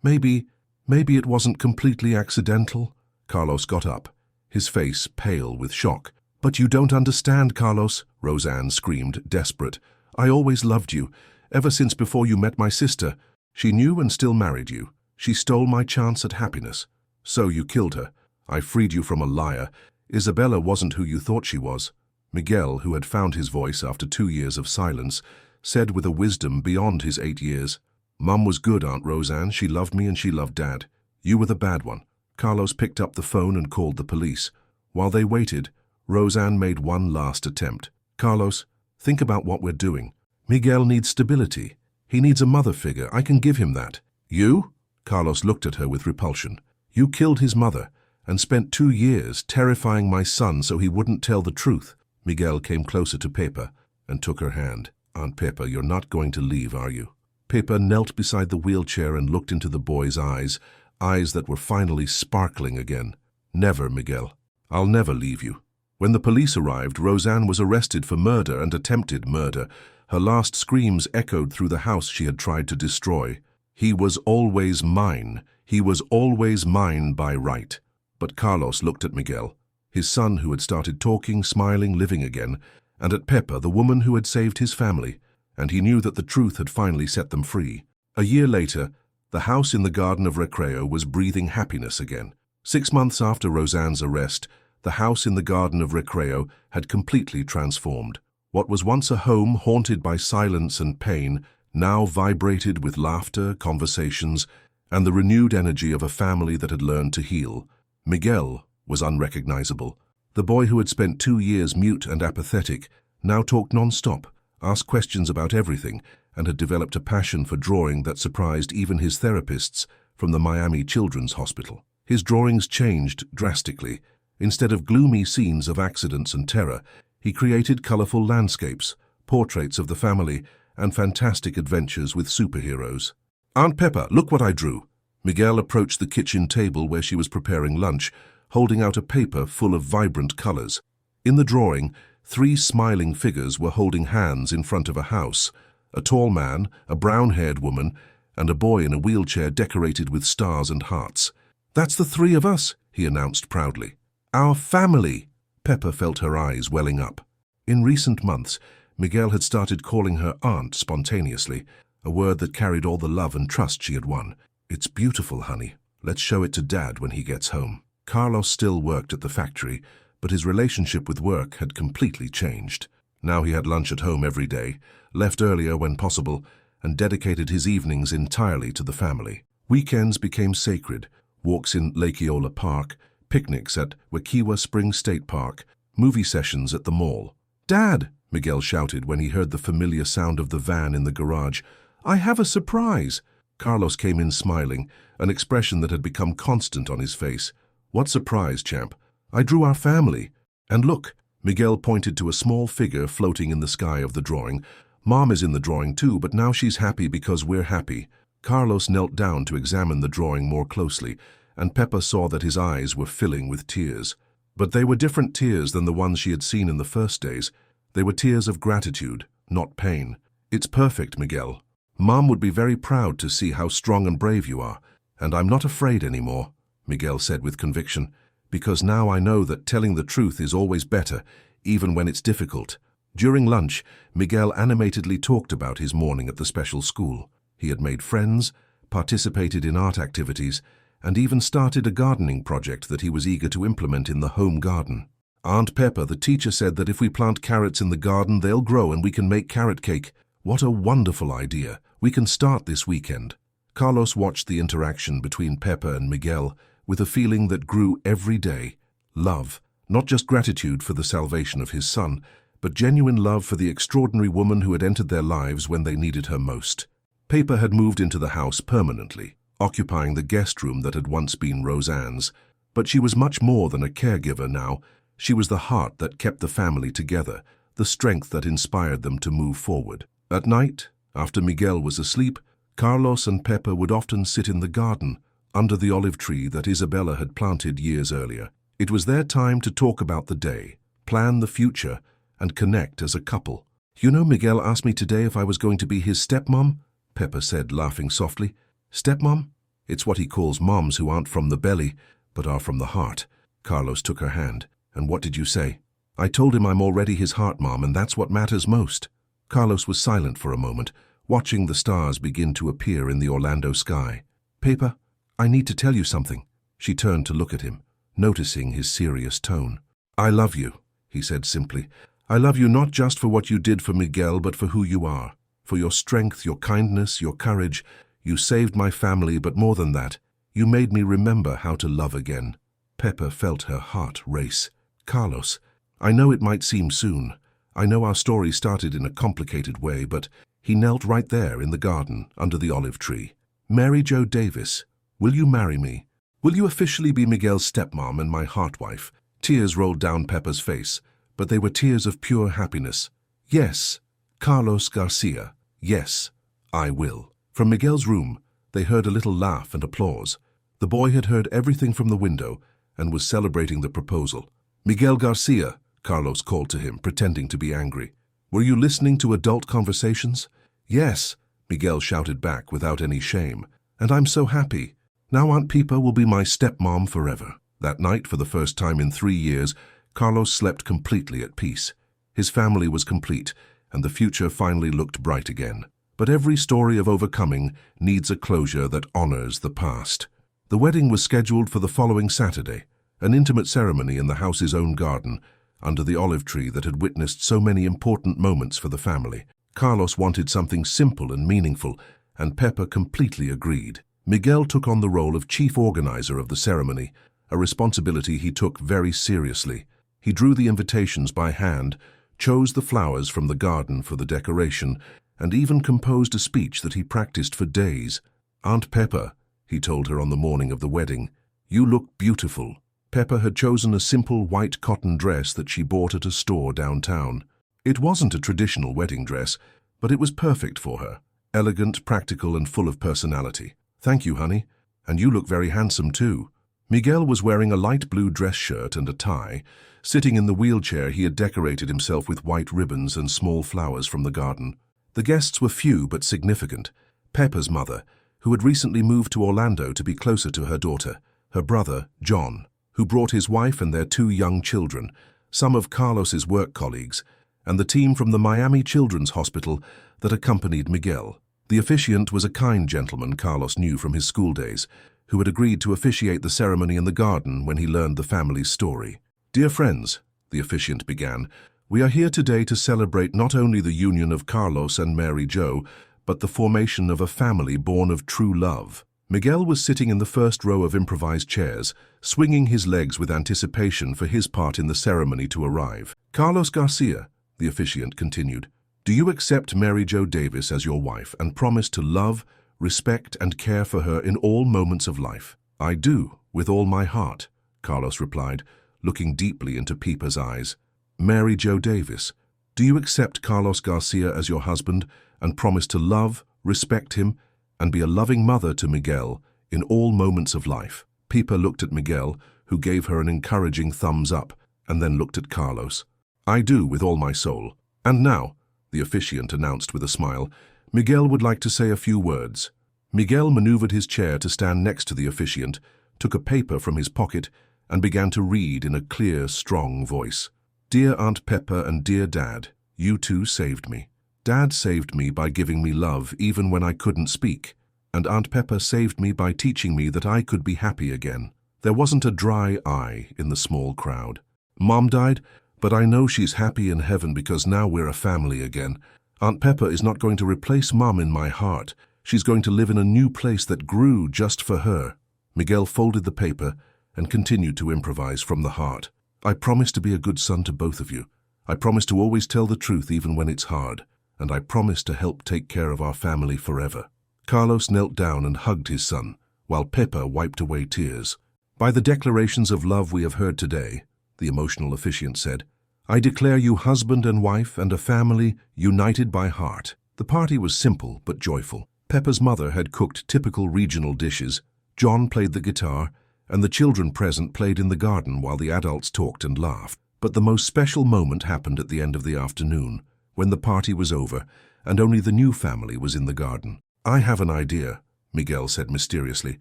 maybe it wasn't completely accidental. Carlos got up, his face pale with shock. But you don't understand, Carlos, Roseanne screamed, desperate. I always loved you, ever since before you met my sister. She knew and still married you. She stole my chance at happiness. So you killed her. I freed you from a liar. Isabella wasn't who you thought she was. Miguel, who had found his voice after 2 years of silence, said with a wisdom beyond his 8 years, Mum was good, Aunt Roseanne. She loved me and she loved Dad. You were the bad one. Carlos picked up the phone and called the police. While they waited, Roseanne made one last attempt. Carlos, think about what we're doing. Miguel needs stability. He needs a mother figure. I can give him that. You? Carlos looked at her with repulsion. You killed his mother and spent 2 years terrifying my son so he wouldn't tell the truth. Miguel came closer to Pepper and took her hand. Aunt Pepper, you're not going to leave, are you? Pepper knelt beside the wheelchair and looked into the boy's eyes, eyes that were finally sparkling again. Never, Miguel. I'll never leave you. When the police arrived, Roseanne was arrested for murder and attempted murder. Her last screams echoed through the house she had tried to destroy. He was always mine. He was always mine by right. But Carlos looked at Miguel, his son who had started talking, smiling, living again, and at Pepper, the woman who had saved his family, and he knew that the truth had finally set them free. A year later, the house in the Garden of Recreo was breathing happiness again. 6 months after Roseanne's arrest, the house in the Garden of Recreo had completely transformed. What was once a home haunted by silence and pain now vibrated with laughter, conversations, and the renewed energy of a family that had learned to heal. Miguel was unrecognizable. The boy who had spent 2 years mute and apathetic now talked non-stop, asked questions about everything, and had developed a passion for drawing that surprised even his therapists from the Miami Children's Hospital. His drawings changed drastically. Instead of gloomy scenes of accidents and terror, he created colorful landscapes, portraits of the family, and fantastic adventures with superheroes. Aunt Pepper, look what I drew. Miguel approached the kitchen table where she was preparing lunch, holding out a paper full of vibrant colors. In the drawing, 3 smiling figures were holding hands in front of a house: a tall man, a brown-haired woman, and a boy in a wheelchair decorated with stars and hearts. That's the 3 of us, he announced proudly. Our family! Pepper felt her eyes welling up. In recent months, Miguel had started calling her aunt spontaneously, a word that carried all the love and trust she had won. It's beautiful, honey. Let's show it to Dad when he gets home. Carlos still worked at the factory, but his relationship with work had completely changed. Now he had lunch at home every day, left earlier when possible, and dedicated his evenings entirely to the family. Weekends became sacred, walks in Lake Eola Park, picnics at Wekiwa Springs State Park, movie sessions at the mall. "Dad!" Miguel shouted when he heard the familiar sound of the van in the garage. "I have a surprise!" Carlos came in smiling, an expression that had become constant on his face. "What surprise, champ?" "I drew our family. And look," Miguel pointed to a small figure floating in the sky of the drawing. "Mom is in the drawing too, but now she's happy because we're happy." Carlos knelt down to examine the drawing more closely, and Peppa saw that his eyes were filling with tears. But they were different tears than the ones she had seen in the first days. They were tears of gratitude, not pain. "It's perfect, Miguel. Mom would be very proud to see how strong and brave you are, and I'm not afraid anymore," Miguel said with conviction, "because now I know that telling the truth is always better, even when it's difficult." During lunch, Miguel animatedly talked about his morning at the special school. He had made friends, participated in art activities, and even started a gardening project that he was eager to implement in the home garden. "Aunt Peppa, the teacher, said that if we plant carrots in the garden, they'll grow and we can make carrot cake. What a wonderful idea. We can start this weekend." Carlos watched the interaction between Peppa and Miguel with a feeling that grew every day. Love, not just gratitude for the salvation of his son, but genuine love for the extraordinary woman who had entered their lives when they needed her most. Peppa had moved into the house permanently, occupying the guest room that had once been Roseanne's. But she was much more than a caregiver now. She was the heart that kept the family together, the strength that inspired them to move forward. At night, after Miguel was asleep, Carlos and Peppa would often sit in the garden, under the olive tree that Isabella had planted years earlier. It was their time to talk about the day, plan the future, and connect as a couple. "You know, Miguel asked me today if I was going to be his stepmom," Peppa said, laughing softly. "Stepmom? It's what he calls moms who aren't from the belly, but are from the heart." Carlos took her hand. "And what did you say?" "I told him I'm already his heart mom, and that's what matters most." Carlos was silent for a moment, watching the stars begin to appear in the Orlando sky. "Peppa, I need to tell you something." She turned to look at him, noticing his serious tone. "I love you," he said simply. "I love you not just for what you did for Miguel, but for who you are. For your strength, your kindness, your courage. You saved my family, but more than that, you made me remember how to love again." Peppa felt her heart race. "Carlos, I know it might seem soon. I know our story started in a complicated way, but..." He knelt right there in the garden, under the olive tree. "Mary Jo Davis, will you marry me? Will you officially be Miguel's stepmom and my heart wife?" Tears rolled down Peppa's face, but they were tears of pure happiness. "Yes, Carlos Garcia, yes, I will." From Miguel's room, they heard a little laugh and applause. The boy had heard everything from the window and was celebrating the proposal. "Miguel Garcia," Carlos called to him, pretending to be angry. "Were you listening to adult conversations?" "Yes," Miguel shouted back without any shame. "And I'm so happy. Now Aunt Peppa will be my stepmom forever." That night, for the first time in 3 years, Carlos slept completely at peace. His family was complete, and the future finally looked bright again. But every story of overcoming needs a closure that honors the past. The wedding was scheduled for the following Saturday, an intimate ceremony in the house's own garden, under the olive tree that had witnessed so many important moments for the family. Carlos wanted something simple and meaningful, and Peppa completely agreed. Miguel took on the role of chief organizer of the ceremony, a responsibility he took very seriously. He drew the invitations by hand, chose the flowers from the garden for the decoration, and even composed a speech that he practiced for days. "Aunt Peppa," he told her on the morning of the wedding, "you look beautiful." Peppa had chosen a simple white cotton dress that she bought at a store downtown. It wasn't a traditional wedding dress, but it was perfect for her. Elegant, practical, and full of personality. "Thank you, honey. And you look very handsome, too." Miguel was wearing a light blue dress shirt and a tie. Sitting in the wheelchair, he had decorated himself with white ribbons and small flowers from the garden. The guests were few but significant. Peppa's mother, who had recently moved to Orlando to be closer to her daughter, her brother, John, who brought his wife and their 2 young children, some of Carlos's work colleagues, and the team from the Miami Children's Hospital that accompanied Miguel. The officiant was a kind gentleman Carlos knew from his school days, who had agreed to officiate the ceremony in the garden when he learned the family's story. "Dear friends," the officiant began, "we are here today to celebrate not only the union of Carlos and Mary Jo, but the formation of a family born of true love. Miguel was sitting in the first row of improvised chairs, swinging his legs with anticipation for his part in the ceremony to arrive. "Carlos Garcia," the officiant continued, "do you accept Mary Jo Davis as your wife and promise to love, respect, and care for her in all moments of life?" "I do, with all my heart," Carlos replied, looking deeply into Pepa's eyes. "Mary Jo Davis, do you accept Carlos Garcia as your husband and promise to love, respect him, and be a loving mother to Miguel in all moments of life?" Pepa looked at Miguel, who gave her an encouraging thumbs up, and then looked at Carlos. "I do, with all my soul. And now," the officiant announced with a smile, "Miguel would like to say a few words." Miguel maneuvered his chair to stand next to the officiant, took a paper from his pocket, and began to read in a clear, strong voice. "Dear Aunt Pepa and dear Dad, you two saved me. Dad saved me by giving me love even when I couldn't speak, and Aunt Pepa saved me by teaching me that I could be happy again." There wasn't a dry eye in the small crowd. "Mom died, but I know she's happy in heaven because now we're a family again. Aunt Pepa is not going to replace Mom in my heart. She's going to live in a new place that grew just for her." Miguel folded the paper and continued to improvise from the heart. "I promise to be a good son to both of you. I promise to always tell the truth even when it's hard. And I promise to help take care of our family forever." Carlos knelt down and hugged his son, while Pepa wiped away tears. "By the declarations of love we have heard today," the emotional officiant said, "I declare you husband and wife and a family united by heart." The party was simple but joyful. Pepa's mother had cooked typical regional dishes, John played the guitar, and the children present played in the garden while the adults talked and laughed. But the most special moment happened at the end of the afternoon, when the party was over and only the new family was in the garden. "I have an idea," Miguel said mysteriously.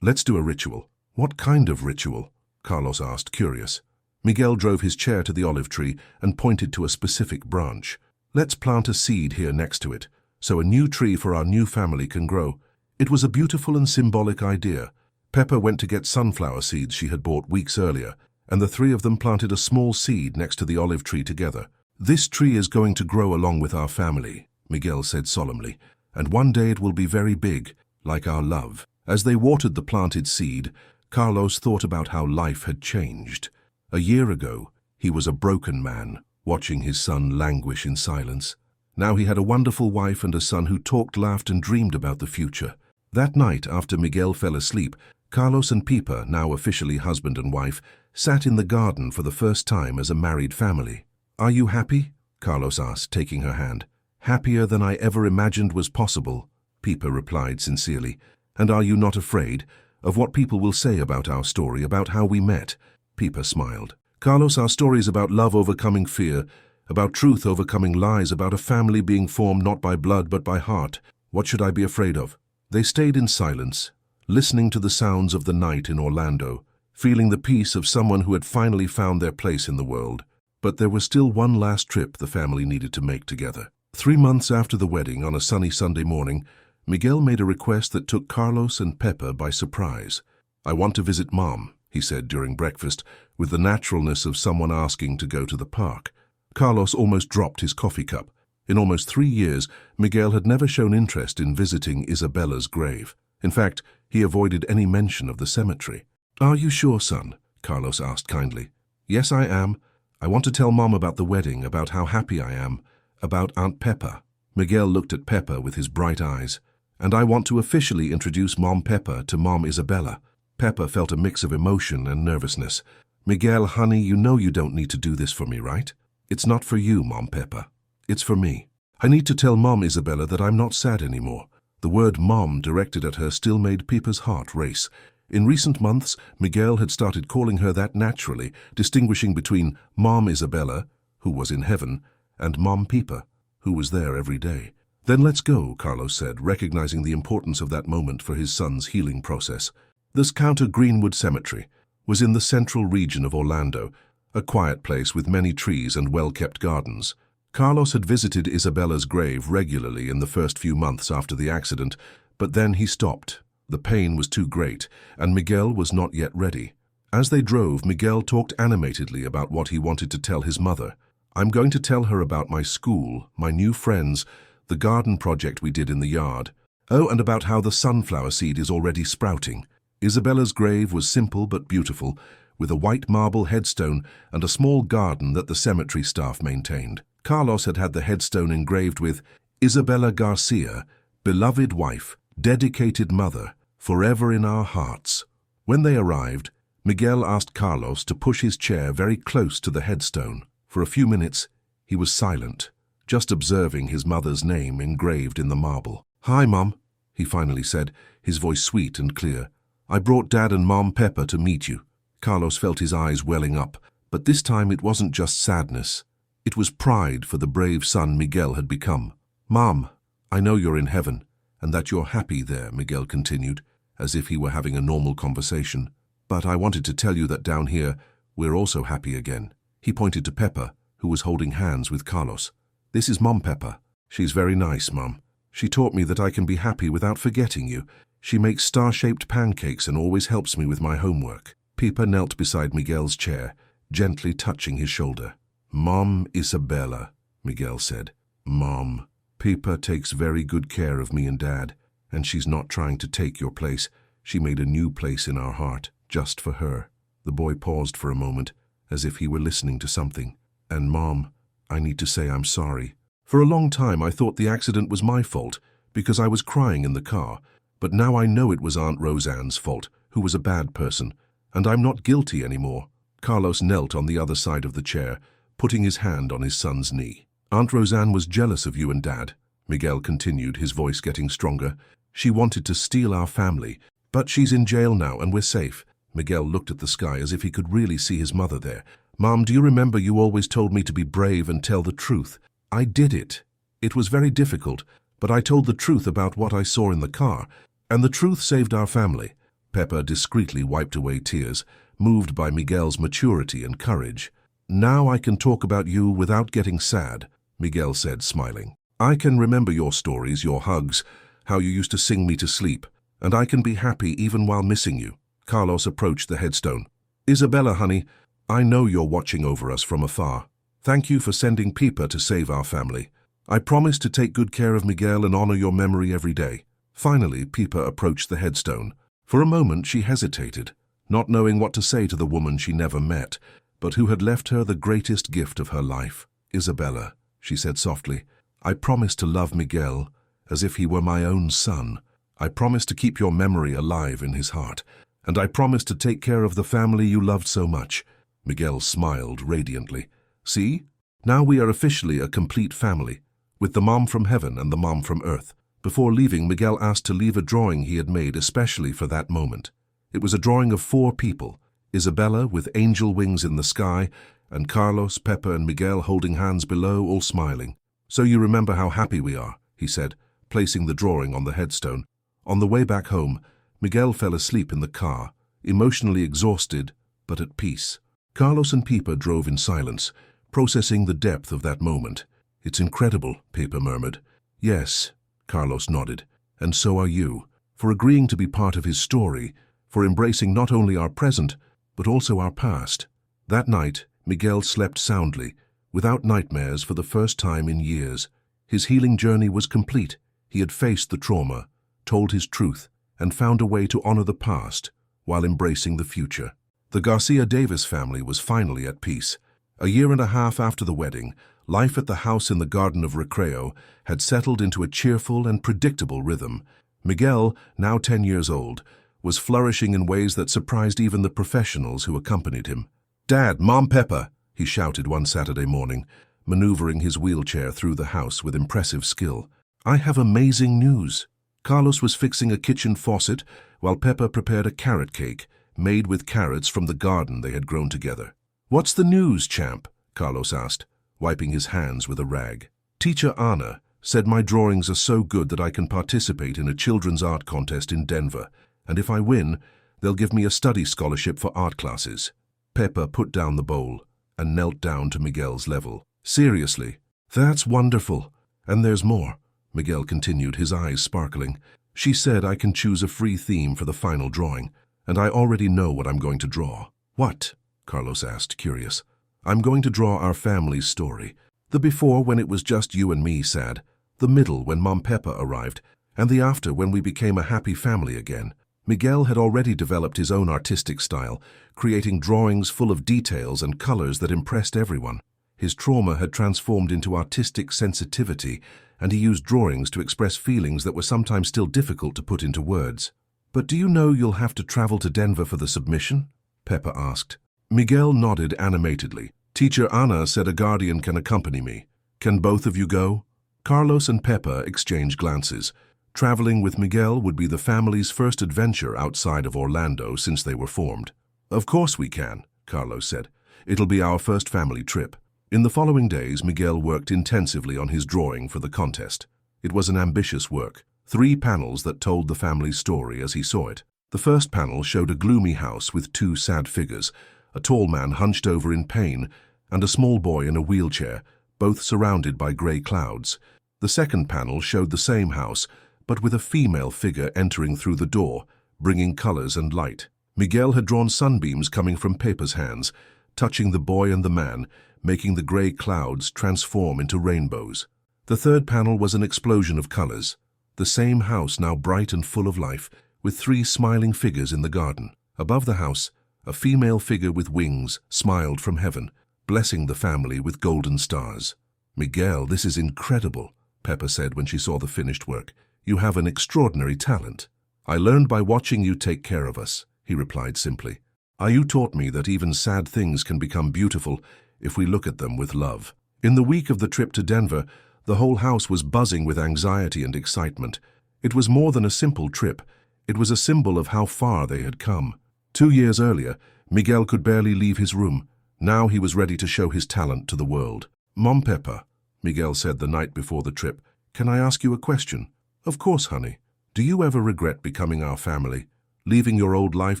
"Let's do a ritual." "What kind of ritual?" Carlos asked, curious. Miguel drove his chair to the olive tree and pointed to a specific branch. "Let's plant a seed here next to it, so a new tree for our new family can grow." It was a beautiful and symbolic idea. Pepa went to get sunflower seeds she had bought weeks earlier, and the three of them planted a small seed next to the olive tree together. "This tree is going to grow along with our family," Miguel said solemnly, "and one day it will be very big, like our love." As they watered the planted seed, Carlos thought about how life had changed. A year ago, he was a broken man, watching his son languish in silence. Now he had a wonderful wife and a son who talked, laughed, and dreamed about the future. That night, after Miguel fell asleep, Carlos and Pepa, now officially husband and wife, sat in the garden for the first time as a married family. "Are you happy?" Carlos asked, taking her hand. "Happier than I ever imagined was possible," Pepa replied sincerely. "And are you not afraid of what people will say about our story, about how we met?" Pepa smiled. "Carlos, our story is about love overcoming fear, about truth overcoming lies, about a family being formed not by blood but by heart. What should I be afraid of?" They stayed in silence, listening to the sounds of the night in Orlando, feeling the peace of someone who had finally found their place in the world. But there was still one last trip the family needed to make together. 3 months after the wedding, on a sunny Sunday morning, Miguel made a request that took Carlos and Pepa by surprise. "I want to visit Mom," he said during breakfast, with the naturalness of someone asking to go to the park. Carlos almost dropped his coffee cup. In almost 3 years, Miguel had never shown interest in visiting Isabella's grave. In fact, he avoided any mention of the cemetery. "Are you sure, son?" Carlos asked kindly. "Yes, I am. I want to tell Mom about the wedding, about how happy I am, about Aunt Pepa." Miguel looked at Pepa with his bright eyes. "And I want to officially introduce Mom Pepa to Mom Isabella." Pepa felt a mix of emotion and nervousness. "Miguel, honey, you know you don't need to do this for me, right? It's not for you, Mom Pepa. It's for me. I need to tell Mom Isabella that I'm not sad anymore." The word Mom directed at her still made Pepa's heart race. In recent months, Miguel had started calling her that naturally, distinguishing between Mom Isabella, who was in heaven, and Mom Pepa, who was there every day. "Then let's go," Carlos said, recognizing the importance of that moment for his son's healing process. This Counter Greenwood Cemetery was in the central region of Orlando, a quiet place with many trees and well-kept gardens. Carlos had visited Isabella's grave regularly in the first few months after the accident, but then he stopped. The pain was too great, and Miguel was not yet ready. As they drove, Miguel talked animatedly about what he wanted to tell his mother. "I'm going to tell her about my school, my new friends, the garden project we did in the yard. Oh, and about how the sunflower seed is already sprouting. Isabella's grave was simple but beautiful, with a white marble headstone and a small garden that the cemetery staff maintained. Carlos had had the headstone engraved with Isabella Garcia, beloved wife, dedicated mother, forever in our hearts. When they arrived, Miguel asked Carlos to push his chair very close to the headstone. For a few minutes, he was silent, just observing his mother's name engraved in the marble. "Hi, Mom," he finally said, his voice sweet and clear. "I brought Dad and Mom Pepper to meet you." Carlos felt his eyes welling up, but this time it wasn't just sadness. It was pride for the brave son Miguel had become. "Mom, I know you're in heaven, and that you're happy there," Miguel continued, as if he were having a normal conversation. "But I wanted to tell you that down here, we're also happy again." He pointed to Pepper, who was holding hands with Carlos. "This is Mom Pepper. She's very nice, Mom. She taught me that I can be happy without forgetting you. She makes star-shaped pancakes and always helps me with my homework." Pepper knelt beside Miguel's chair, gently touching his shoulder. "Mom Isabella," Miguel said. "Mom, Pepper takes very good care of me and Dad, and she's not trying to take your place. She made a new place in our heart, just for her." The boy paused for a moment, as if he were listening to something. "And Mom, I need to say I'm sorry. For a long time I thought the accident was my fault, because I was crying in the car. But now I know it was Aunt Roseanne's fault, who was a bad person, and I'm not guilty anymore." Carlos knelt on the other side of the chair, putting his hand on his son's knee. "Aunt Roseanne was jealous of you and Dad," Miguel continued, his voice getting stronger. "She wanted to steal our family, but she's in jail now and we're safe." Miguel looked at the sky as if he could really see his mother there. "Mom, do you remember you always told me to be brave and tell the truth? I did it. It was very difficult, but I told the truth about what I saw in the car, and the truth saved our family." Pepper discreetly wiped away tears, moved by Miguel's maturity and courage. "Now I can talk about you without getting sad," Miguel said, smiling. "I can remember your stories, your hugs, how you used to sing me to sleep, and I can be happy even while missing you." Carlos approached the headstone. "Isabella, honey, I know you're watching over us from afar. Thank you for sending Pepper to save our family. I promise to take good care of Miguel and honor your memory every day." Finally, Pepper approached the headstone. For a moment she hesitated, not knowing what to say to the woman she never met, but who had left her the greatest gift of her life. "Isabella," she said softly, "I promise to love Miguel as if he were my own son. I promise to keep your memory alive in his heart, and I promise to take care of the family you loved so much." Miguel smiled radiantly. "See? Now we are officially a complete family, with the mom from heaven and the mom from earth." Before leaving, Miguel asked to leave a drawing he had made especially for that moment. It was a drawing of 4 people, Isabella with angel wings in the sky, and Carlos, Pepper, and Miguel holding hands below, all smiling. "So you remember how happy we are," he said, placing the drawing on the headstone. On the way back home, Miguel fell asleep in the car, emotionally exhausted, but at peace. Carlos and Pepper drove in silence, processing the depth of that moment. "It's incredible," Pepper murmured. "Yes," Carlos nodded, "and so are you, for agreeing to be part of his story, for embracing not only our present, but also our past." That night, Miguel slept soundly, without nightmares for the first time in years. His healing journey was complete. He had faced the trauma, told his truth, and found a way to honor the past while embracing the future. The Garcia Davis family was finally at peace. A year and a half after the wedding, life at the house in the Garden of Recreo had settled into a cheerful and predictable rhythm. Miguel, now 10 years old, was flourishing in ways that surprised even the professionals who accompanied him. "Dad, Mom Pepper," he shouted one Saturday morning, maneuvering his wheelchair through the house with impressive skill. "I have amazing news." Carlos was fixing a kitchen faucet while Pepper prepared a carrot cake made with carrots from the garden they had grown together. "What's the news, champ?" Carlos asked, wiping his hands with a rag. "Teacher Anna said my drawings are so good that I can participate in a children's art contest in Denver, and if I win, they'll give me a study scholarship for art classes." Pepper put down the bowl and knelt down to Miguel's level. "Seriously? That's wonderful. And there's more," Miguel continued, his eyes sparkling. "She said I can choose a free theme for the final drawing, and I already know what I'm going to draw." "What?" Carlos asked, curious. "I'm going to draw our family's story. The before when it was just you and me, sad. the middle when Mom Pepper arrived, and the after when we became a happy family again. Miguel had already developed his own artistic style, creating drawings full of details and colors that impressed everyone. His trauma had transformed into artistic sensitivity, and he used drawings to express feelings that were sometimes still difficult to put into words. "But do you know you'll have to travel to Denver for the submission?" Pepper asked. Miguel nodded animatedly. "Teacher Anna said a guardian can accompany me. Can both of you go?" Carlos and Pepper exchanged glances. Traveling with Miguel would be the family's first adventure outside of Orlando since they were formed. "Of course we can," Carlos said. "It'll be our first family trip." In the following days, Miguel worked intensively on his drawing for the contest. It was an ambitious work, 3 panels that told the family's story as he saw it. The first panel showed a gloomy house with 2 sad figures, a tall man hunched over in pain, and a small boy in a wheelchair, both surrounded by grey clouds. The second panel showed the same house, but with a female figure entering through the door, bringing colors and light. Miguel had drawn sunbeams coming from Pepper's hands, touching the boy and the man, making the grey clouds transform into rainbows. The third panel was an explosion of colors. The same house now bright and full of life, with 3 smiling figures in the garden. Above the house, a female figure with wings smiled from heaven, blessing the family with golden stars. "Miguel, this is incredible," Pepper said when she saw the finished work. "You have an extraordinary talent." "I learned by watching you take care of us," he replied simply. "You taught me that even sad things can become beautiful if we look at them with love." In the week of the trip to Denver, the whole house was buzzing with anxiety and excitement. It was more than a simple trip. It was a symbol of how far they had come. 2 years earlier, Miguel could barely leave his room. Now he was ready to show his talent to the world. "Mom Pepper," Miguel said the night before the trip, "can I ask you a question?" "Of course, honey. Do you ever regret becoming our family, leaving your old life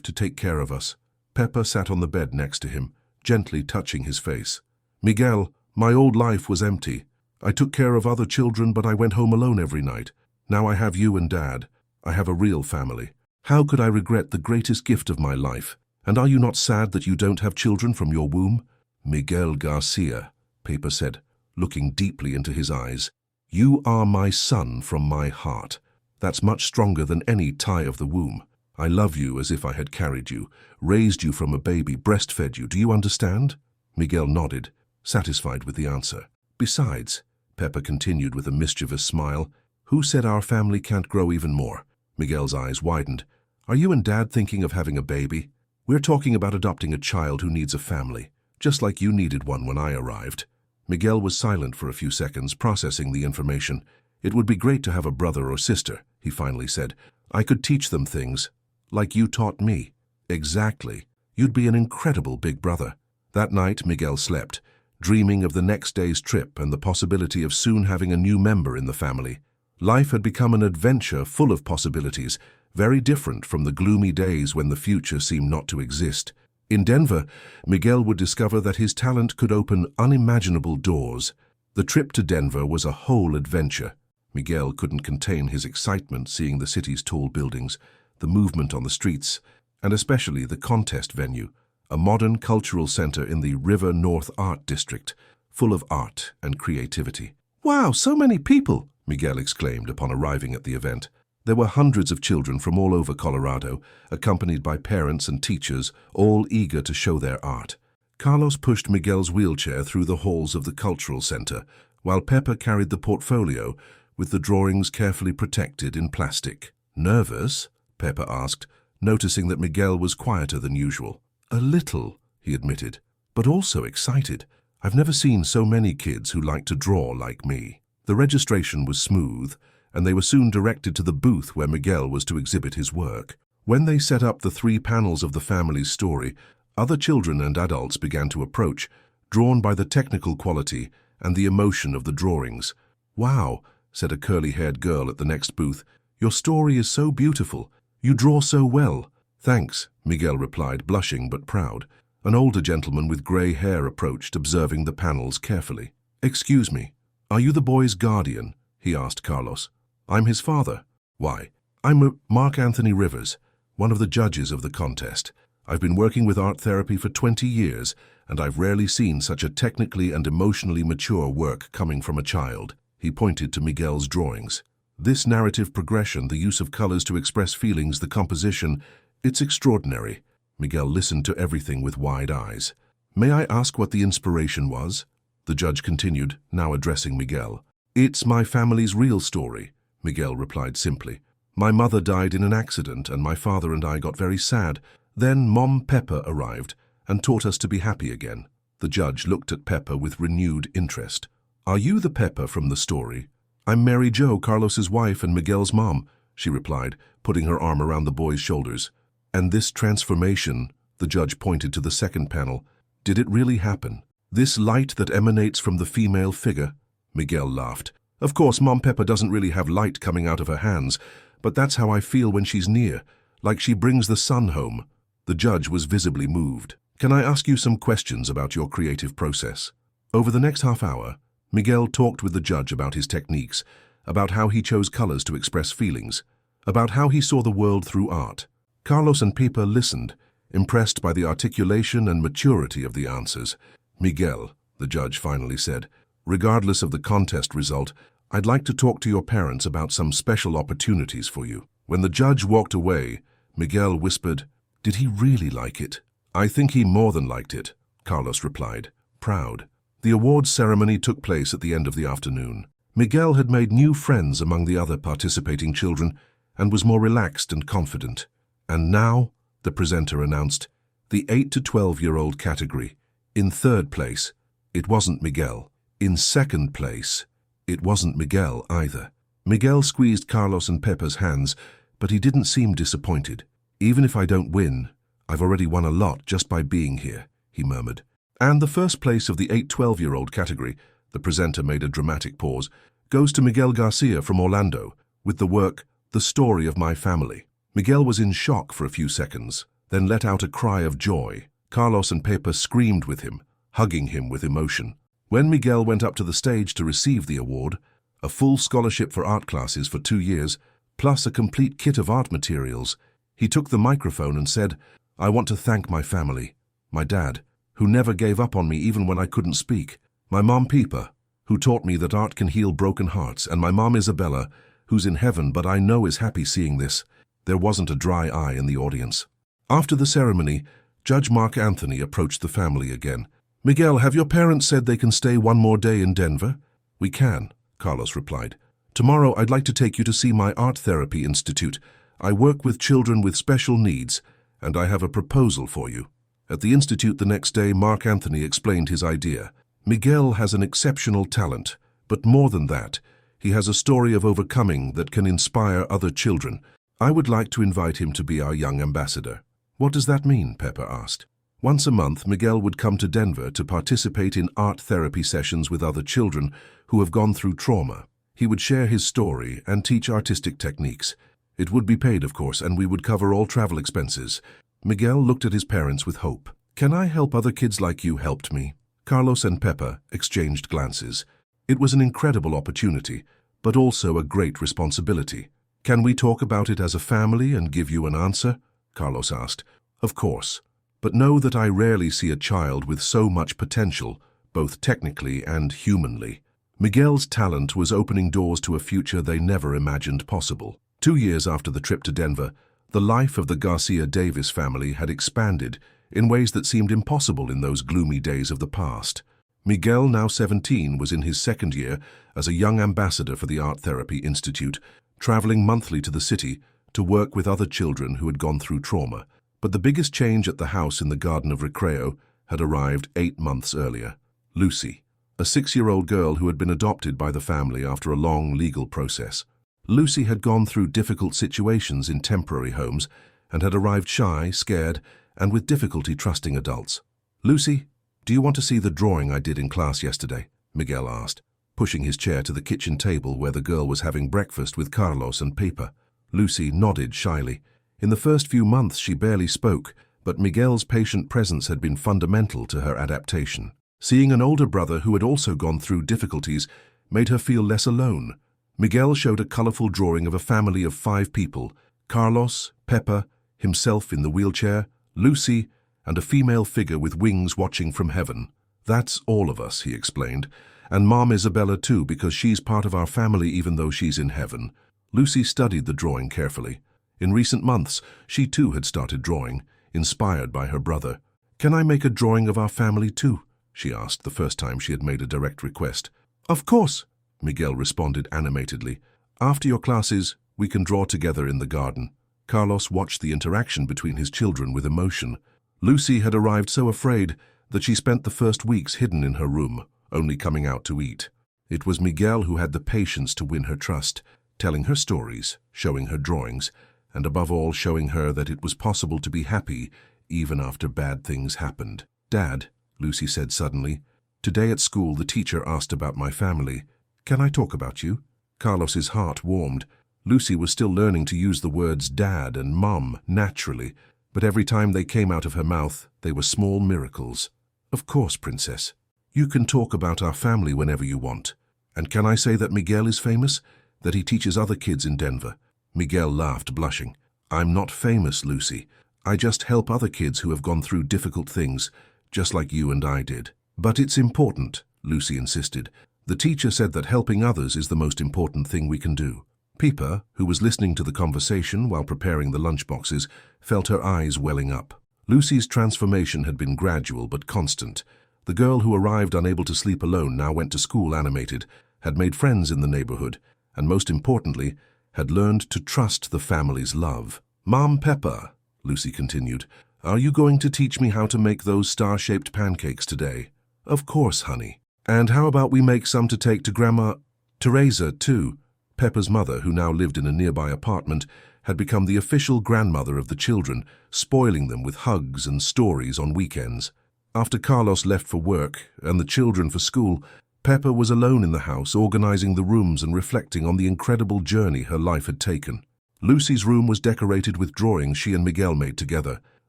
to take care of us?" Pepper sat on the bed next to him, gently touching his face. "Miguel, my old life was empty. I took care of other children, but I went home alone every night. Now I have you and Dad. I have a real family. How could I regret the greatest gift of my life? And are you not sad that you don't have children from your womb?" "Miguel Garcia," Pepper said, looking deeply into his eyes. "You are my son from my heart. That's much stronger than any tie of the womb. I love you as if I had carried you, raised you from a baby, breastfed you. Do you understand?" Miguel nodded, satisfied with the answer. "Besides," Pepper continued with a mischievous smile, "who said our family can't grow even more?" Miguel's eyes widened. "Are you and Dad thinking of having a baby? We're talking about adopting a child who needs a family, just like you needed one when I arrived." Miguel was silent for a few seconds, processing the information. "It would be great to have a brother or sister," he finally said. "I could teach them things, like you taught me." "Exactly. You'd be an incredible big brother." That night, Miguel slept, dreaming of the next day's trip and the possibility of soon having a new member in the family. Life had become an adventure full of possibilities, very different from the gloomy days when the future seemed not to exist. In Denver, Miguel would discover that his talent could open unimaginable doors. The trip to Denver was a whole adventure. Miguel couldn't contain his excitement seeing the city's tall buildings, the movement on the streets, and especially the contest venue, a modern cultural center in the River North Art District, full of art and creativity. "Wow, so many people!" Miguel exclaimed upon arriving at the event. There were hundreds of children from all over Colorado, accompanied by parents and teachers, all eager to show their art. Carlos pushed Miguel's wheelchair through the halls of the cultural center, while Pepper carried the portfolio with the drawings carefully protected in plastic. "Nervous?" Pepper asked, noticing that Miguel was quieter than usual. "A little," he admitted, "but also excited. I've never seen so many kids who like to draw like me." The registration was smooth, and they were soon directed to the booth where Miguel was to exhibit his work. When they set up the 3 panels of the family's story, other children and adults began to approach, drawn by the technical quality and the emotion of the drawings. "Wow," said a curly-haired girl at the next booth, "your story is so beautiful. You draw so well." "Thanks," Miguel replied, blushing but proud. An older gentleman with grey hair approached, observing the panels carefully. "Excuse me, are you the boy's guardian?" he asked Carlos. "I'm his father." "Why?" "I'm Mark Anthony Rivers, one of the judges of the contest. I've been working with art therapy for 20 years, and I've rarely seen such a technically and emotionally mature work coming from a child." He pointed to Miguel's drawings. "This narrative progression, the use of colors to express feelings, the composition, it's extraordinary." Miguel listened to everything with wide eyes. "May I ask what the inspiration was?" The judge continued, now addressing Miguel. "It's my family's real story," Miguel replied simply. "My mother died in an accident and my father and I got very sad. Then Mom Pepper arrived and taught us to be happy again." The judge looked at Pepper with renewed interest. "Are you the Pepper from the story?" "I'm Mary Jo, Carlos's wife and Miguel's mom," she replied, putting her arm around the boy's shoulders. "And this transformation," the judge pointed to the second panel, "did it really happen? This light that emanates from the female figure?" Miguel laughed. "Of course, Mom Pepper doesn't really have light coming out of her hands, but that's how I feel when she's near, like she brings the sun home." The judge was visibly moved. "Can I ask you some questions about your creative process?" Over the next half hour, Miguel talked with the judge about his techniques, about how he chose colors to express feelings, about how he saw the world through art. Carlos and Pepa listened, impressed by the articulation and maturity of the answers. "Miguel," the judge finally said, "regardless of the contest result, I'd like to talk to your parents about some special opportunities for you." When the judge walked away, Miguel whispered, "Did he really like it?" "I think he more than liked it," Carlos replied, proud. The awards ceremony took place at the end of the afternoon. Miguel had made new friends among the other participating children and was more relaxed and confident. And now, the presenter announced, the 8 to 12-year-old category. In third place, it wasn't Miguel. In second place, it wasn't Miguel either. Miguel squeezed Carlos and Peppa's hands, but he didn't seem disappointed. "Even if I don't win, I've already won a lot just by being here," he murmured. "And the first place of the 8-12-year-old category," the presenter made a dramatic pause, "goes to Miguel Garcia from Orlando, with the work, The Story of My Family." Miguel was in shock for a few seconds, then let out a cry of joy. Carlos and Pepa screamed with him, hugging him with emotion. When Miguel went up to the stage to receive the award, a full scholarship for art classes for 2 years, plus a complete kit of art materials, he took the microphone and said, "I want to thank my family, my dad, who never gave up on me even when I couldn't speak, my mom Pepa, who taught me that art can heal broken hearts, and my mom Isabella, who's in heaven but I know is happy seeing this." There wasn't a dry eye in the audience. After the ceremony, Judge Mark Anthony approached the family again. "Miguel, have your parents said they can stay one more day in Denver?" "We can," Carlos replied. "Tomorrow I'd like to take you to see my art therapy institute. I work with children with special needs, and I have a proposal for you." At the institute the next day, Mark Anthony explained his idea. "Miguel has an exceptional talent, but more than that, he has a story of overcoming that can inspire other children. I would like to invite him to be our young ambassador." "What does that mean?" Peppa asked. Once a month, Miguel would come to Denver to participate in art therapy sessions with other children who have gone through trauma. He would share his story and teach artistic techniques. It would be paid, of course, and we would cover all travel expenses. Miguel looked at his parents with hope. "Can I help other kids like you helped me?" Carlos and Peppa exchanged glances. It was an incredible opportunity, but also a great responsibility. "Can we talk about it as a family and give you an answer?" Carlos asked. "Of course, but know that I rarely see a child with so much potential, both technically and humanly." Miguel's talent was opening doors to a future they never imagined possible. 2 years after the trip to Denver, the life of the Garcia Davis family had expanded in ways that seemed impossible in those gloomy days of the past. Miguel, now 17, was in his second year as a young ambassador for the Art Therapy Institute, traveling monthly to the city to work with other children who had gone through trauma. But the biggest change at the house in the Garden of Recreo had arrived 8 months earlier. Lucy, a 6-year-old girl who had been adopted by the family after a long legal process. Lucy had gone through difficult situations in temporary homes and had arrived shy, scared, and with difficulty trusting adults. "Lucy, do you want to see the drawing I did in class yesterday?" Miguel asked, pushing his chair to the kitchen table where the girl was having breakfast with Carlos and Pepa. Lucy nodded shyly. In the first few months she barely spoke, but Miguel's patient presence had been fundamental to her adaptation. Seeing an older brother who had also gone through difficulties made her feel less alone. Miguel showed a colorful drawing of a family of 5 people: Carlos, Pepa, himself in the wheelchair, Lucy, and a female figure with wings watching from heaven. "That's all of us," he explained, And Mom Isabella too, because she's part of our family even though she's in heaven. Lucy studied the drawing carefully. In recent months, she too had started drawing, inspired by her brother. "Can I make a drawing of our family too?" she asked the first time she had made a direct request. "Of course," Miguel responded animatedly. "After your classes, we can draw together in the garden." Carlos watched the interaction between his children with emotion. Lucy had arrived so afraid that she spent the first weeks hidden in her room, only coming out to eat. It was Miguel who had the patience to win her trust, telling her stories, showing her drawings, and above all showing her that it was possible to be happy even after bad things happened. "Dad," Lucy said suddenly, "today at school the teacher asked about my family. Can I talk about you?" Carlos's heart warmed. Lucy was still learning to use the words dad and mum naturally, but every time they came out of her mouth, they were small miracles. "Of course, Princess. You can talk about our family whenever you want. And can I say that Miguel is famous? That he teaches other kids in Denver?" Miguel laughed, blushing. "I'm not famous, Lucy. I just help other kids who have gone through difficult things, just like you and I did." "But it's important," Lucy insisted. "The teacher said that helping others is the most important thing we can do." Pippa, who was listening to the conversation while preparing the lunchboxes, felt her eyes welling up. Lucy's transformation had been gradual but constant. The girl who arrived unable to sleep alone now went to school animated, had made friends in the neighborhood, and most importantly, had learned to trust the family's love. "Mom Peppa," Lucy continued, "are you going to teach me how to make those star-shaped pancakes today?" "Of course, honey. And how about we make some to take to Grandma Teresa, too?" Peppa's mother, who now lived in a nearby apartment, had become the official grandmother of the children, spoiling them with hugs and stories on weekends. After Carlos left for work and the children for school, Peppa was alone in the house, organizing the rooms and reflecting on the incredible journey her life had taken. Lucy's room was decorated with drawings she and Miguel made together,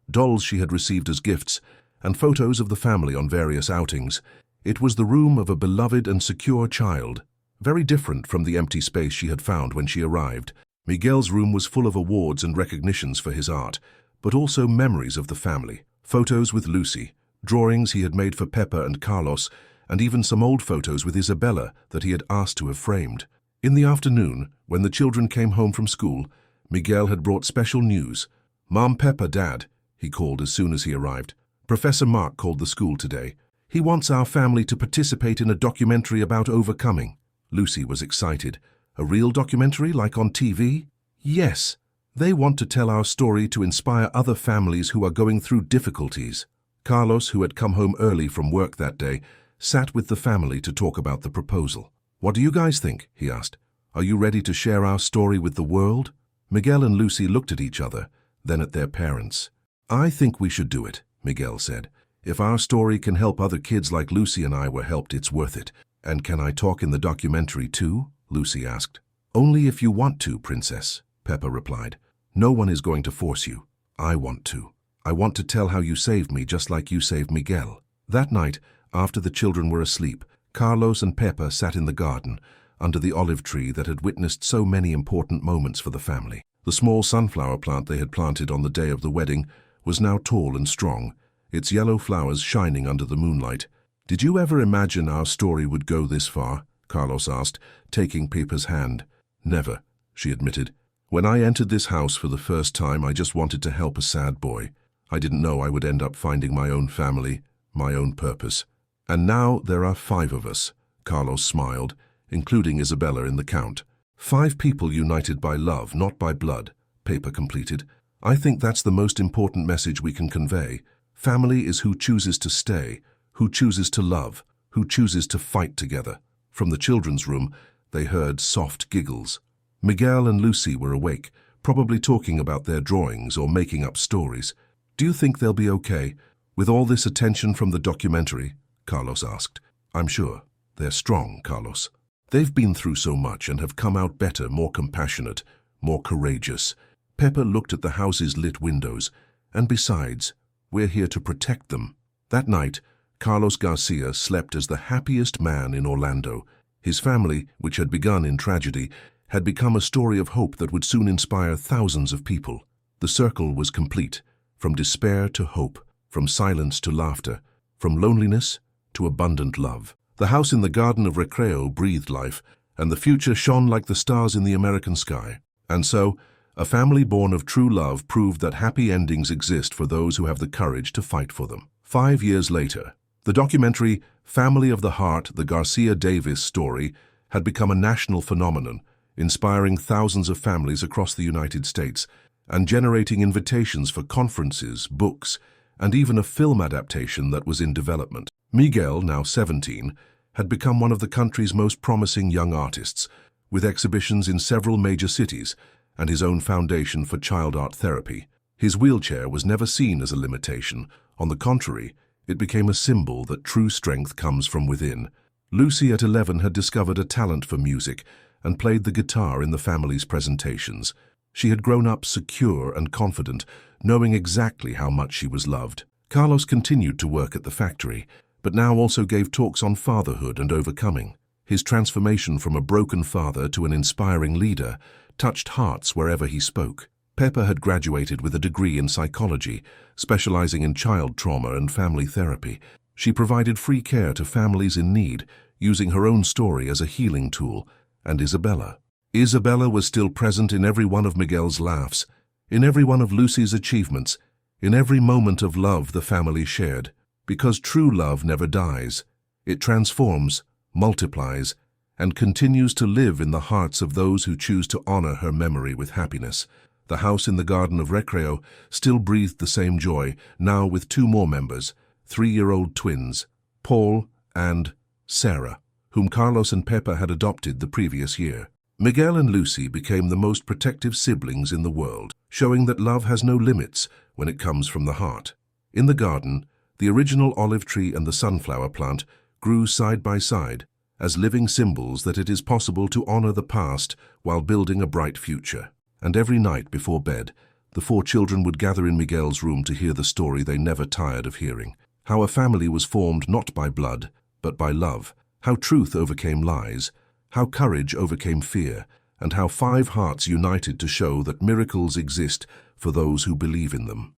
dolls she had received as gifts, and photos of the family on various outings. It was the room of a beloved and secure child, very different from the empty space she had found when she arrived. Miguel's room was full of awards and recognitions for his art, but also memories of the family, photos with Lucy, drawings he had made for Peppa and Carlos, and even some old photos with Isabella that he had asked to have framed. In the afternoon, when the children came home from school, Miguel had brought special news. "Mom Peppa, Dad," he called as soon as he arrived. "Professor Mark called the school today. He wants our family to participate in a documentary about overcoming." Lucy was excited. "A real documentary, like on TV?" "Yes. They want to tell our story to inspire other families who are going through difficulties." Carlos, who had come home early from work that day, sat with the family to talk about the proposal. "What do you guys think?" he asked. "Are you ready to share our story with the world?" Miguel and Lucy looked at each other, then at their parents. "I think we should do it," Miguel said. "If our story can help other kids like Lucy and I were helped, it's worth it." "And can I talk in the documentary too?" Lucy asked. "Only if you want to, Princess," Peppa replied. "No one is going to force you. I want to. I want to tell how you saved me just like you saved Miguel." That night, after the children were asleep, Carlos and Peppa sat in the garden, under the olive tree that had witnessed so many important moments for the family. The small sunflower plant they had planted on the day of the wedding was now tall and strong, its yellow flowers shining under the moonlight. "Did you ever imagine our story would go this far?" Carlos asked, taking Peppa's hand. "Never," she admitted. "When I entered this house for the first time, I just wanted to help a sad boy. I didn't know I would end up finding my own family, my own purpose. And now there are 5 of us," Carlos smiled, including Isabella in the count. 5 people united by love, not by blood," Peppa completed. "I think that's the most important message we can convey. Family is who chooses to stay, who chooses to love, who chooses to fight together." From the children's room, they heard soft giggles. Miguel and Lucy were awake, probably talking about their drawings or making up stories. "Do you think they'll be okay, with all this attention from the documentary?" Carlos asked. "I'm sure. They're strong, Carlos. They've been through so much and have come out better, more compassionate, more courageous." Peppa looked at the house's lit windows. "And besides, we're here to protect them." That night, Carlos Garcia slept as the happiest man in Orlando. His family, which had begun in tragedy, had become a story of hope that would soon inspire thousands of people. The circle was complete, from despair to hope, from silence to laughter, from loneliness to abundant love. The house in the garden of Recreo breathed life, and the future shone like the stars in the American sky. And so, a family born of true love proved that happy endings exist for those who have the courage to fight for them. 5 years later, the documentary Family of the Heart, the Garcia Davis story, had become a national phenomenon, inspiring thousands of families across the United States and generating invitations for conferences, books, and even a film adaptation that was in development. Miguel, now 17, had become one of the country's most promising young artists, with exhibitions in several major cities and his own foundation for child art therapy. His wheelchair was never seen as a limitation. On the contrary, it became a symbol that true strength comes from within. Lucy at 11 had discovered a talent for music and played the guitar in the family's presentations. She had grown up secure and confident, knowing exactly how much she was loved. Carlos continued to work at the factory, but now also gave talks on fatherhood and overcoming. His transformation from a broken father to an inspiring leader touched hearts wherever he spoke. Pepper had graduated with a degree in psychology, specializing in child trauma and family therapy. She provided free care to families in need, using her own story as a healing tool. And Isabella was still present in every one of Miguel's laughs, in every one of Lucy's achievements, in every moment of love the family shared. Because true love never dies. It transforms, multiplies, and continues to live in the hearts of those who choose to honor her memory with happiness. The house in the garden of Recreo still breathed the same joy, now with 2 more members, 3-year-old twins, Paul and Sarah, whom Carlos and Pepper had adopted the previous year. Miguel and Lucy became the most protective siblings in the world, showing that love has no limits when it comes from the heart. In the garden, the original olive tree and the sunflower plant grew side by side, as living symbols that it is possible to honor the past while building a bright future. And every night before bed, the 4 children would gather in Miguel's room to hear the story they never tired of hearing. How a family was formed not by blood, but by love. How truth overcame lies. How courage overcame fear. And how 5 hearts united to show that miracles exist for those who believe in them.